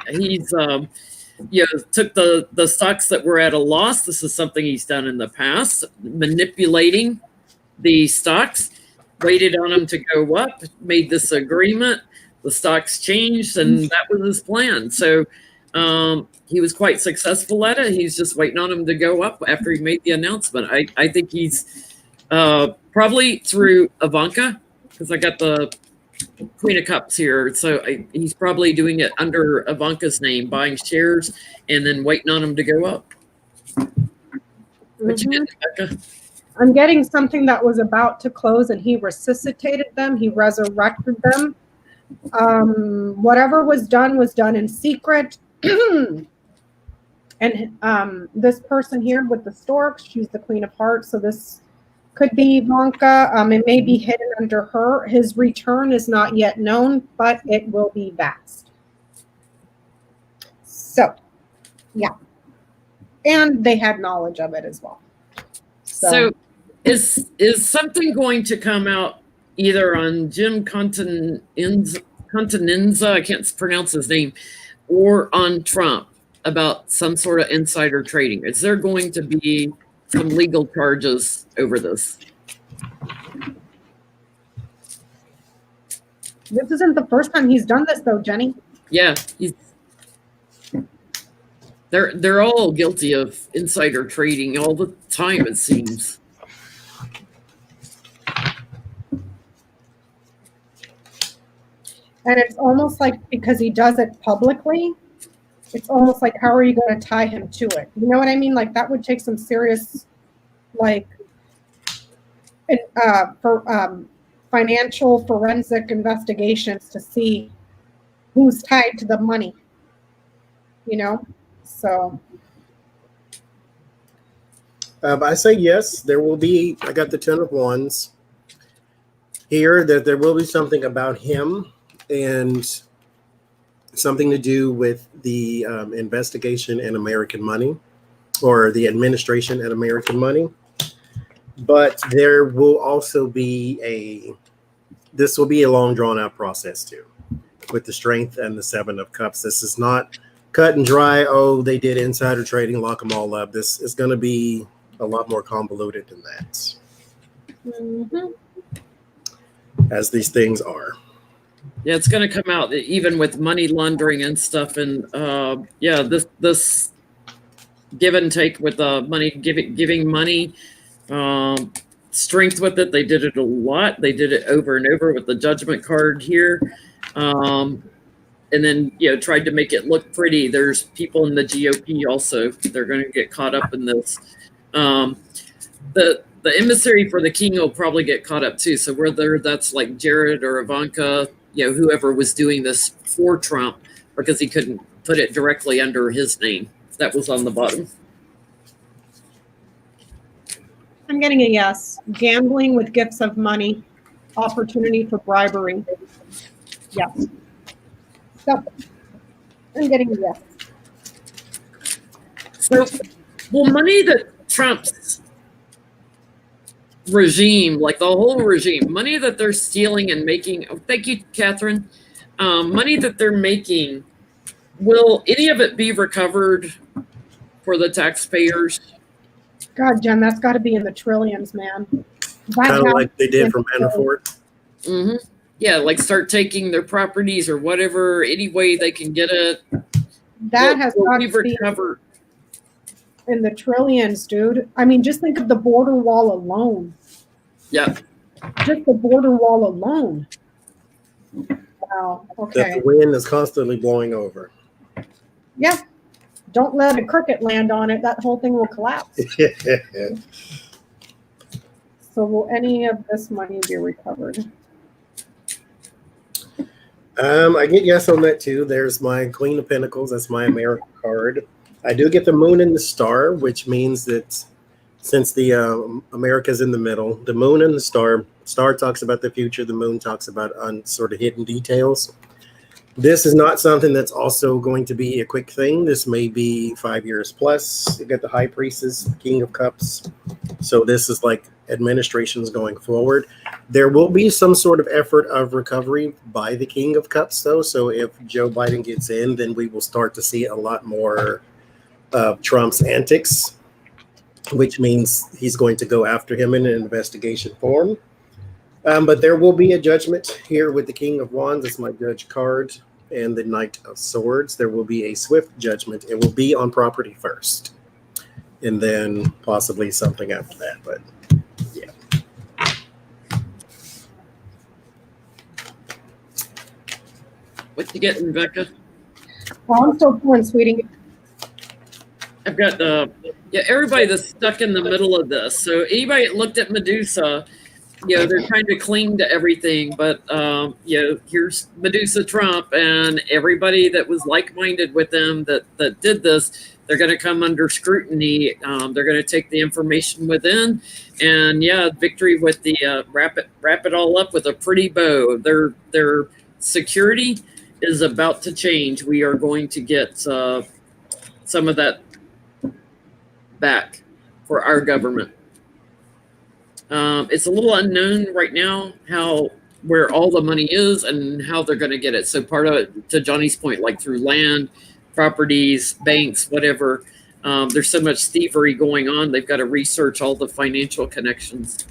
took the stocks that were at a loss. This is something he's done in the past, manipulating the stocks, waited on them to go up, made this agreement. The stocks changed, and that was his plan. So he was quite successful at it. He's just waiting on them to go up after he made the announcement. I think he's probably through Ivanka, because I got the Queen of Cups here. So he's probably doing it under Ivanka's name, buying shares and then waiting on them to go up. What you get, Becca? I'm getting something that was about to close and he resuscitated them. He resurrected them. Whatever was done in secret. And this person here with the storks, she's the Queen of Hearts. So this could be Ivanka. It may be hidden under her. His return is not yet known, but it will be vast. So, yeah. And they had knowledge of it as well. So is something going to come out either on Jim Continenza, I can't pronounce his name, or on Trump about some sort of insider trading? Is there going to be some legal charges over this? This isn't the first time he's done this, though, Jenny. Yeah, they're all guilty of insider trading all the time, it seems. And it's almost like because he does it publicly, it's almost like, how are you going to tie him to it? You know what I mean? Like that would take some serious, like, financial forensic investigations to see who's tied to the money, you know? So. I say yes, there will be, I got the 10 of wands here, that there will be something about him and something to do with the investigation and American money, or the administration and American money. But there will also be this will be a long drawn out process too, with the Strength and the 7 of Cups. This is not cut and dry. Oh, they did insider trading, lock them all up. This is going to be a lot more convoluted than that. Mm-hmm. As these things are. Yeah, it's going to come out even with money laundering and stuff. And this give and take with money, giving money, strength with it. They did it a lot. They did it over and over with the Judgment card here. And then, tried to make it look pretty. There's people in the GOP also. They're going to get caught up in this. The emissary for the king will probably get caught up too. So whether that's like Jared or Ivanka, whoever was doing this for Trump, because he couldn't put it directly under his name. That was on the bottom. I'm getting a yes. Gambling with gifts of money, opportunity for bribery. Yes. So I'm getting a yes. So, money that Trump's regime, like the whole regime, money that they're stealing and making. Oh, thank you, Catherine. Money that they're making, will any of it be recovered for the taxpayers? God, Jen, that's got to be in the trillions, man. Kind of like they did from Manafort. Mm-hmm. Yeah, like start taking their properties or whatever, any way they can get it. That has got to be recovered in the trillions, dude. I mean, just think of the border wall alone. Yeah. Just the border wall alone. Wow. Okay. That the wind is constantly blowing over. Yeah. Don't let a cricket land on it. That whole thing will collapse. So will any of this money be recovered? I get yes on that too. There's my Queen of Pentacles. That's my American card. I do get the Moon and the Star, which means that since the America's in the middle, the moon and the star. Star talks about the future. The moon talks about sort of hidden details. This is not something that's also going to be a quick thing. This may be 5 years plus. You got the high priestess, the king of cups. So this is like administrations going forward. There will be some sort of effort of recovery by the king of cups, though. So if Joe Biden gets in, then we will start to see a lot more of Trump's antics, which means he's going to go after him in an investigation form. But there will be a judgment here with the King of Wands. It's my judge card. And the Knight of Swords. There will be a swift judgment. It will be on property first. And then possibly something after that. But yeah. What you getting, Becca? Well, I'm still pouring, sweetie. I've got everybody that's stuck in the middle of this. So anybody that looked at Medusa, they're trying to cling to everything, but here's Medusa Trump and everybody that was like-minded with them that did this. They're going to come under scrutiny. They're going to take the information within, and victory with the wrap it all up with a pretty bow. Their security is about to change. We are going to get some of that back for our government. It's a little unknown right now where all the money is and how they're going to get it. So part of it, to Johnny's point, like through land, properties, banks, whatever, there's so much thievery going on. They've got to research all the financial connections.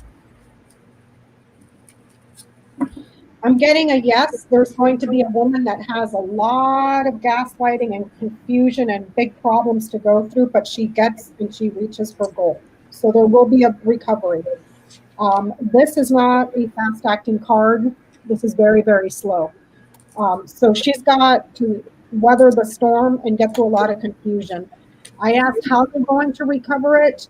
I'm getting a yes. There's going to be a woman that has a lot of gaslighting and confusion and big problems to go through, but she gets and she reaches for goal. So there will be a recovery. This is not a fast-acting card. This is very, very slow. So she's got to weather the storm and get through a lot of confusion. I asked how they're going to recover it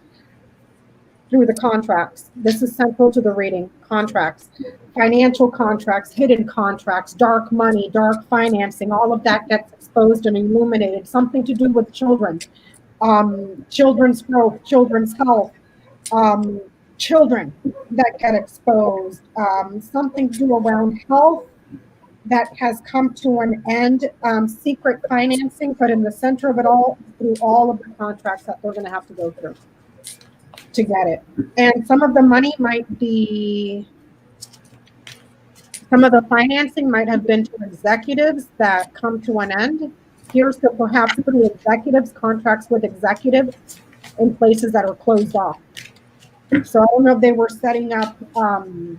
through the contracts. This is central to the reading. Contracts, financial contracts, hidden contracts, dark money, dark financing, all of that gets exposed and illuminated. Something to do with children, children's growth, children's health, children that get exposed, something to do around health that has come to an end, secret financing, but in the center of it all, through all of the contracts that they're going to have to go through to get it. And some of the money might be, some of the financing might have been to executives that come to an end. Here's to perhaps through executives, contracts with executives in places that are closed off. So I don't know if they were setting up, because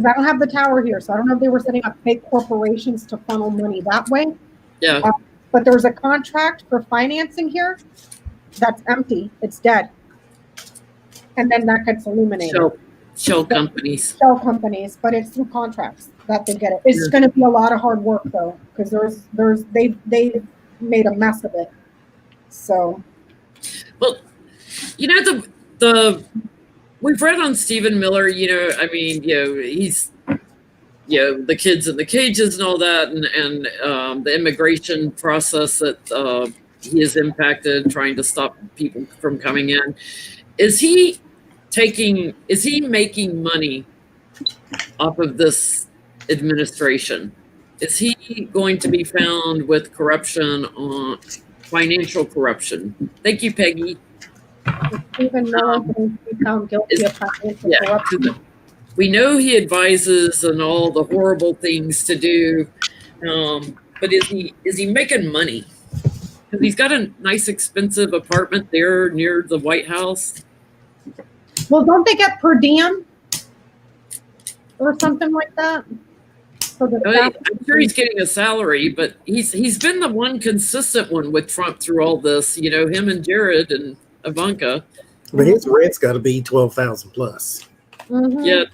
I don't have the tower here, so I don't know if they were setting up fake corporations to funnel money that way. Yeah. But there's a contract for financing here that's empty. It's dead. And then that gets illuminated. Shell companies. Shell companies, but it's through contracts that they get it. It's going to be a lot of hard work though, because they've made a mess of it. So. Well, we've read on Stephen Miller, he's, the kids in the cages and all that, and the immigration process that he has impacted, trying to stop people from coming in. Is he making money off of this administration? Is he going to be found with corruption, on financial corruption? Thank you, Peggy. Even Miller can be found guilty of financial corruption. We know he advises on all the horrible things to do, but is he making money? Because he's got a nice, expensive apartment there near the White House. Well, don't they get per diem or something like that? I'm sure he's getting a salary, but he's been the one consistent one with Trump through all this. Him and Jared and Ivanka. But his rent's got to be $12,000 plus. Mm-hmm. Yeah.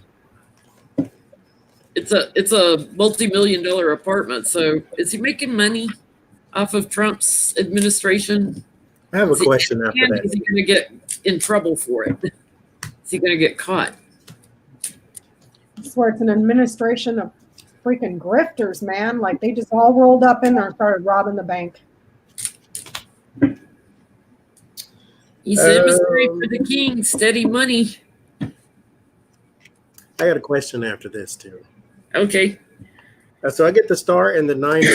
It's a multi-million-dollar apartment. So is he making money off of Trump's administration? I have a question after that. Is he going to get in trouble for it? Is he going to get caught? I swear it's an administration of freaking grifters, man. Like they just all rolled up in there and started robbing the bank. He's emissary for the king. Steady money. I got a question after this too. Okay. So I get the star and the 9 of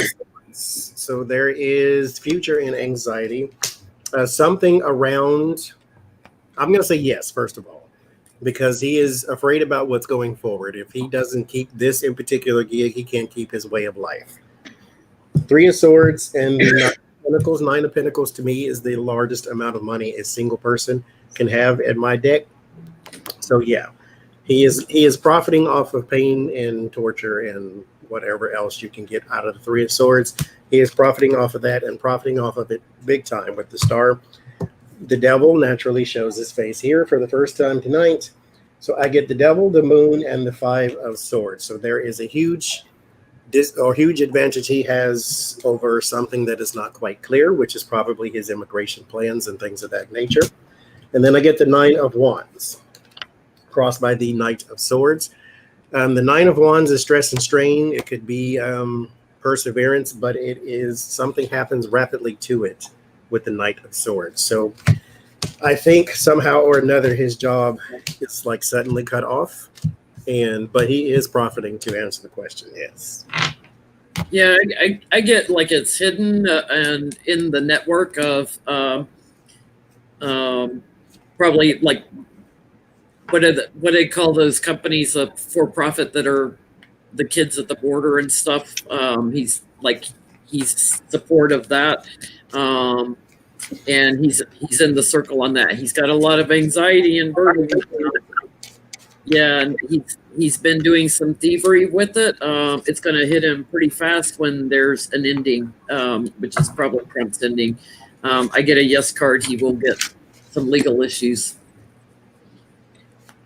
swords. So there is future and anxiety. Something around, I'm going to say yes, first of all, because he is afraid about what's going forward. If he doesn't keep this in particular gig, he can't keep his way of life. 3 of swords and the 9 of pentacles. 9 of pentacles to me is the largest amount of money a single person can have at my deck. So yeah, he is profiting off of pain and torture and whatever else you can get out of the 3 of swords. He is profiting off of that and profiting off of it big time with the star. The devil naturally shows his face here for the first time tonight. So I get the devil, the moon, and the 5 of swords. So there is a huge advantage he has over something that is not quite clear, which is probably his immigration plans and things of that nature. And then I get the 9 of wands, crossed by the Knight of Swords. The 9 of wands is stress and strain. It could be perseverance, but it is something happens rapidly to it with the Knight of Swords. So I think somehow or another his job is like suddenly cut off, but he is profiting, to answer the question. Yes. Yeah, I get like it's hidden and in the network of probably like what do they call those companies for profit that are the kids at the border and stuff. He's supportive of that. And he's in the circle on that. He's got a lot of anxiety and burden. Yeah, and he's been doing some thievery with it. It's going to hit him pretty fast when there's an ending, which is probably Trump's ending. I get a yes card. He will get some legal issues.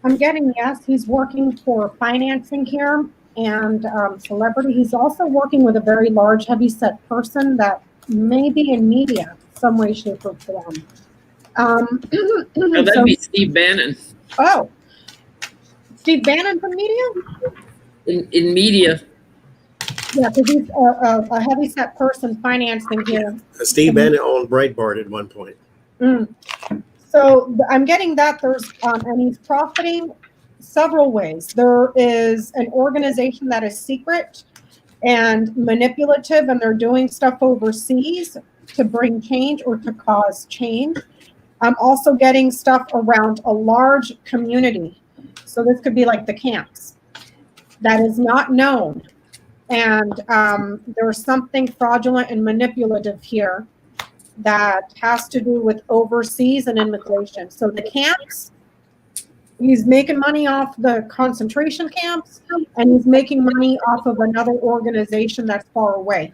I'm getting yes. He's working for financing here and celebrity. He's also working with a very large, heavy-set person that may be in media, some way, shape, or form. That'd be Steve Bannon. Oh, Steve Bannon from media? In media. Yeah, because he's a heavy-set person financing here. Steve Bannon owned Breitbart at one point. So I'm getting that there's, and he's profiting several ways. There is an organization that is secret and manipulative, and they're doing stuff overseas to bring change or to cause change. I'm also getting stuff around a large community. So this could be like the camps that is not known. And there's something fraudulent and manipulative here that has to do with overseas and immigration. So the camps, he's making money off the concentration camps, and he's making money off of another organization that's far away.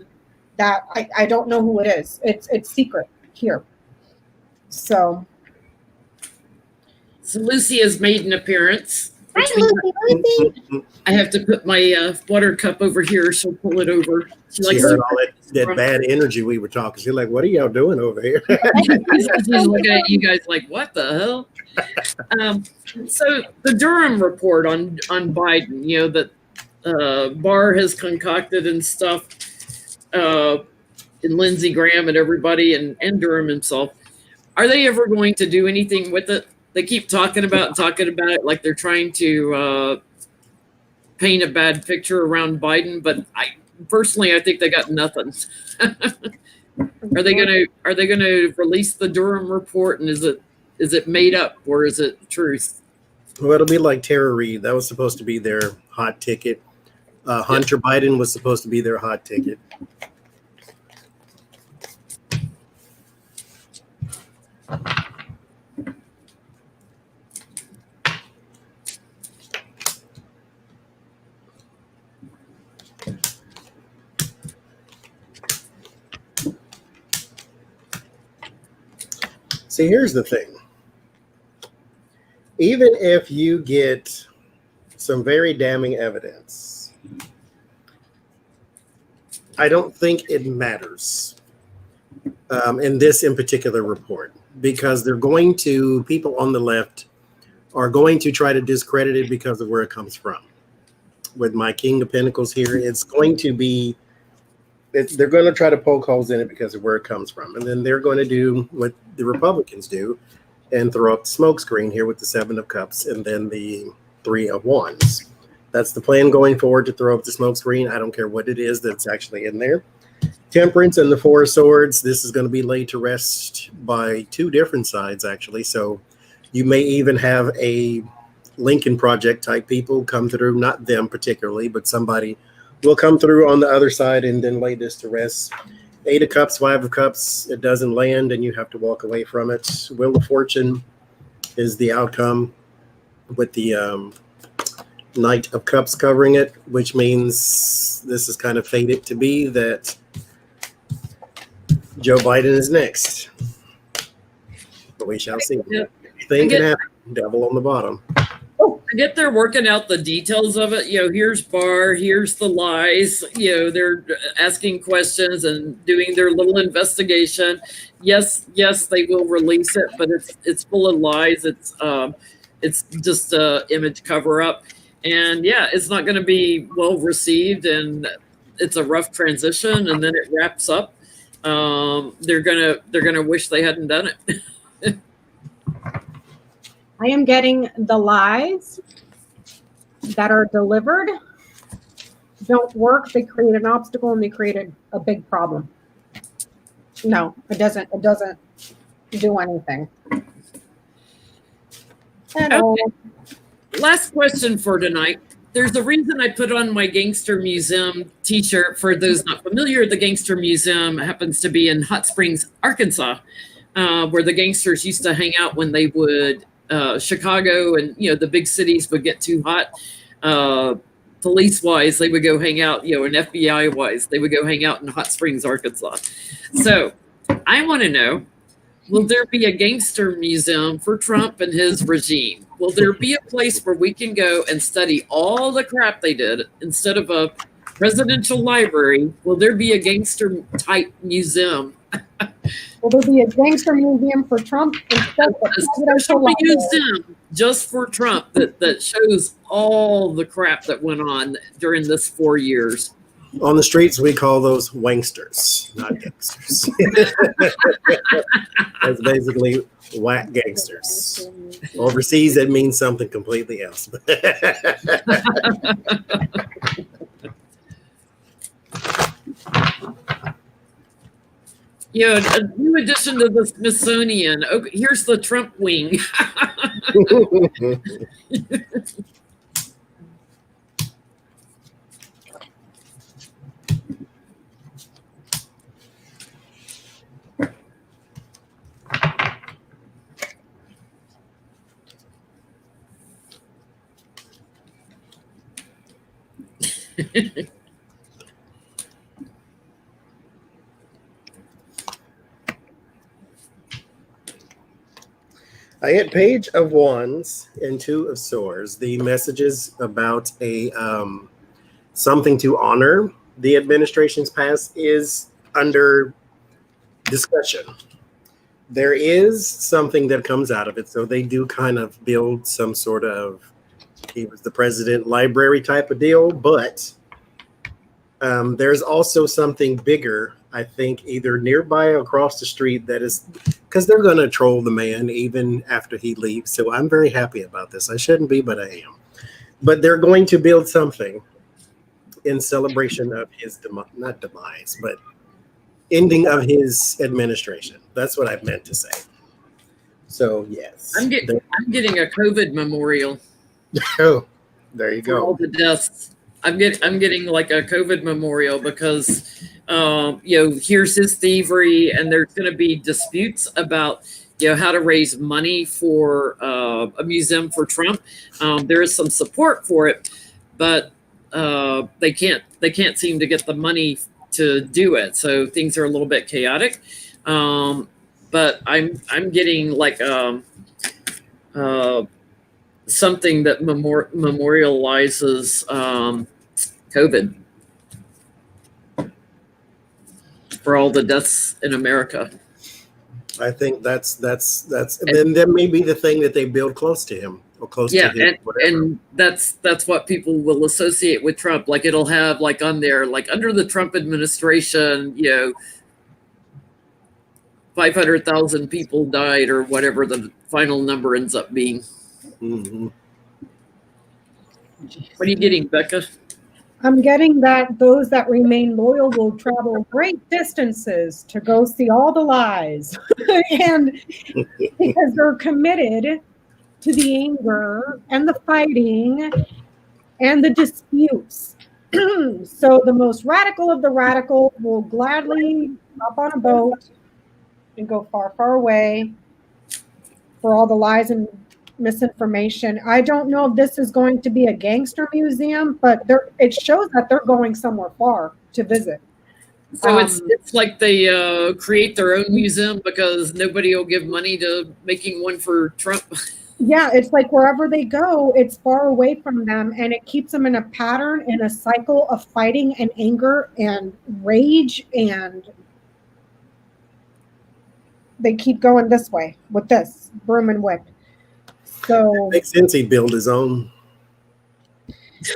That I don't know who it is. It's secret here. So Lucy has made an appearance. Hi, Lucy. I have to put my water cup over here. She'll pull it over. She heard all that bad energy we were talking. She's like, "What are y'all doing over here?" She's looking at you guys like, "What the hell?" So the Durham report on Biden, you know, that Barr has concocted and stuff, and Lindsey Graham and everybody, and Durham himself. Are they ever going to do anything with it? They keep talking about it like they're trying to paint a bad picture around Biden, but I think they got nothing. Are they gonna release the Durham report, and is it made up or is it truth? Well, it'll be like Tara Reid. That was supposed to be their hot ticket. Hunter Biden was supposed to be their hot ticket. See, here's the thing. Even if you get some very damning evidence, I don't think it matters in this in particular report, because people on the left are going to try to discredit it because of where it comes from. With my King of Pentacles here, they're going to try to poke holes in it because of where it comes from. And then they're going to do what the Republicans do and throw up the smoke screen here with the 7 of Cups and then the 3 of Wands. That's the plan going forward, to throw up the smoke screen. I don't care what it is that's actually in there. Temperance and the 4 of Swords. This is going to be laid to rest by 2 different sides, actually. So you may even have a Lincoln Project type people come through, not them particularly, but somebody will come through on the other side and then lay this to rest. 8 of Cups, 5 of Cups, it doesn't land and you have to walk away from it. Wheel of Fortune is the outcome with the Knight of Cups covering it, which means this is kind of fated to be that Joe Biden is next. But we shall see. Yeah. Anything can happen. Devil on the bottom. I get they're working out the details of it. Here's Barr, here's the lies. They're asking questions and doing their little investigation. Yes, they will release it, but it's full of lies. It's just a image cover up, and it's not going to be well received, and it's a rough transition, and then it wraps up. They're gonna wish they hadn't done it. I am getting the lies that are delivered don't work. They create an obstacle and they created a big problem. No, it doesn't do anything. Okay. Last question for tonight. There's a reason I put on my Gangster Museum t-shirt. For those not familiar, the Gangster Museum happens to be in Hot Springs, Arkansas, where the gangsters used to hang out when they would Chicago and the big cities would get too hot. Police wise, they would go hang out, and FBI wise, they would go hang out in Hot Springs, Arkansas. So I want to know, will there be a gangster museum for Trump and his regime? Will there be a place where we can go and study all the crap they did instead of a presidential library? Will there be a gangster type museum? Will there be a gangster museum for Trump instead of a presidential museum just for Trump that shows all the crap that went on during this 4 years? On the streets, we call those wanksters, not gangsters. That's basically whack gangsters. Overseas, that means something completely else. A new addition to the Smithsonian. Okay, here's the Trump wing. I hit Page of Wands and 2 of Swords. The messages about a something to honor the administration's past is under discussion. There is something that comes out of it, so they do kind of build some sort of he was the president library type of deal, but there's also something bigger, I think, either nearby or across the street that is, because they're going to troll the man even after he leaves. So I'm very happy about this. I shouldn't be, but I am. But they're going to build something in celebration of his not demise, but ending of his administration. That's what I meant to say. So yes, I'm getting a COVID memorial. Oh, there you For go. all the deaths. I'm getting like a COVID memorial because here's his thievery, and there's going to be disputes about how to raise money for a museum for Trump. There is some support for it, but they can't seem to get the money to do it. So things are a little bit chaotic. But I'm getting like something that memorializes COVID for all the deaths in America. I think that's then that may be the thing that they build close to him or close to him. And that's what people will associate with Trump. Like it'll have like on there, like under the Trump administration, 500,000 people died or whatever the final number ends up being. Mm-hmm. What are you getting, Becca? I'm getting that those that remain loyal will travel great distances to go see all the lies. And because they're committed to the anger and the fighting and the disputes. So the most radical of the radical will gladly hop on a boat and go far, far away for all the lies and misinformation. I don't know if this is going to be a gangster museum, but it shows that they're going somewhere far to visit. So it's like they create their own museum because nobody will give money to making one for Trump. Yeah, it's like wherever they go, it's far away from them, and it keeps them in a pattern, in a cycle of fighting and anger and rage, and they keep going this way with this broom and whip. So Makes sense he'd build his own.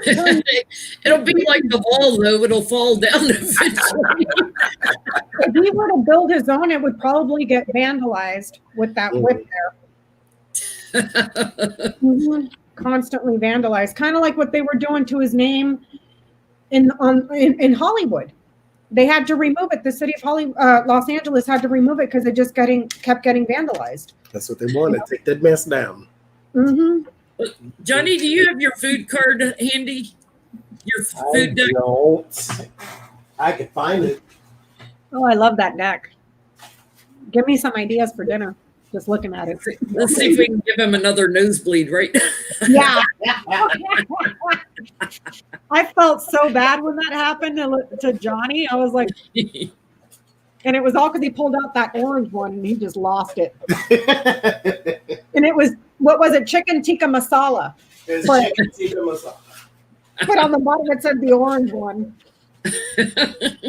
It'll be like the wall, though. It'll fall down eventually. if he were to build his own, it would probably get vandalized with that whip there. Constantly vandalized, kind of like what they were doing to his name in Hollywood. They had to remove it. The city of Los Angeles had to remove it because it just kept getting vandalized. That's what they wanted. Take that mess down. Johnie, do you have your food card handy? Your food deck? Don't. I could find it. Oh, I love that deck. Give me some ideas for dinner. Just looking at it. Let's see if we can give him another nosebleed, right? Yeah. I felt so bad when that happened to Johnie. I was like, and it was all because he pulled out that orange one and he just lost it. And it was, what was it? Chicken tikka masala. Chicken tikka masala. But on the bottom it said the orange one.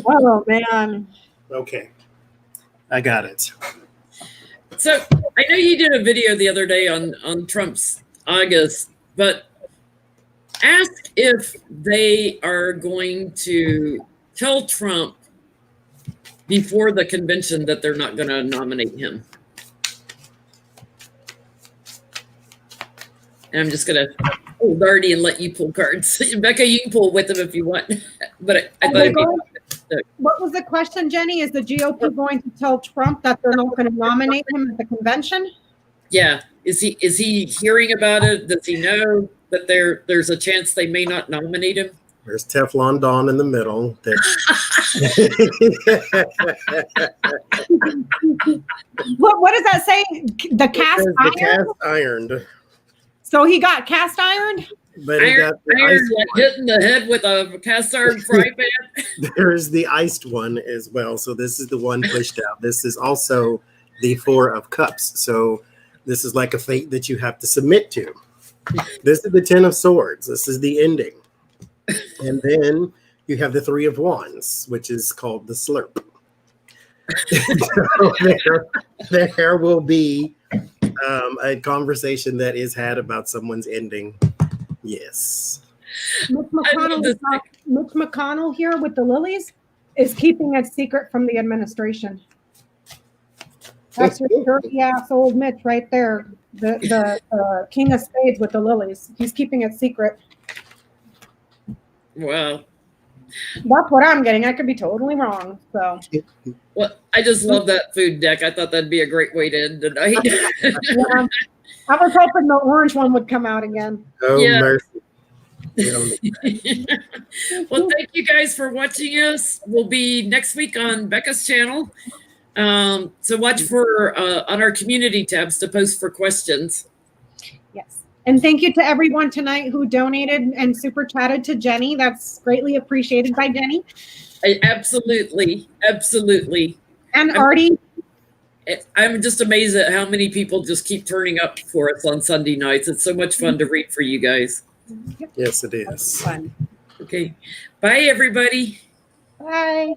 Oh, man. Okay. I got it. So I know you did a video the other day on Trump's August, but ask if they are going to tell Trump before the convention that they're not going to nominate him. And I'm just going to hold Darty and let you pull cards. Becca, you can pull with them if you want. But I thought it'd be what was the question, Jenny? Is the GOP going to tell Trump that they're not going to nominate him at the convention? Yeah. Is he hearing about it? Does he know that there's a chance they may not nominate him? There's Teflon Don in the middle. What does that say? The cast iron? Cast ironed. So he got cast ironed? But he got the iron iced like hitting the head with a cast iron fry pan. There's the iced one as well. So this is the one pushed out. This is also the Four of Cups. So this is like a fate that you have to submit to. This is the Ten of Swords. This is the ending. And then you have the Three of Wands, which is called the Slurp. So there will be a conversation that is had about someone's ending. Yes. Mitch McConnell here with the lilies is keeping it secret from the administration. That's your dirty ass old Mitch right there. The king of spades with the lilies. He's keeping it secret. Wow. That's what I'm getting. I could be totally wrong. So. Well, I just love that food deck. I thought that'd be a great way to end the night. Yeah. I was hoping the orange one would come out again. Oh, yeah. Mercy. Well, thank you guys for watching us. We'll be next week on Becca's channel. So watch for on our community tabs to post for questions. Yes. And thank you to everyone tonight who donated and super chatted to Jenny. That's greatly appreciated by Jenny. Absolutely. And Artie. I'm just amazed at how many people just keep turning up for us on Sunday nights. It's so much fun to read for you guys. Yes, it is. Fun. Okay. Bye, everybody. Bye.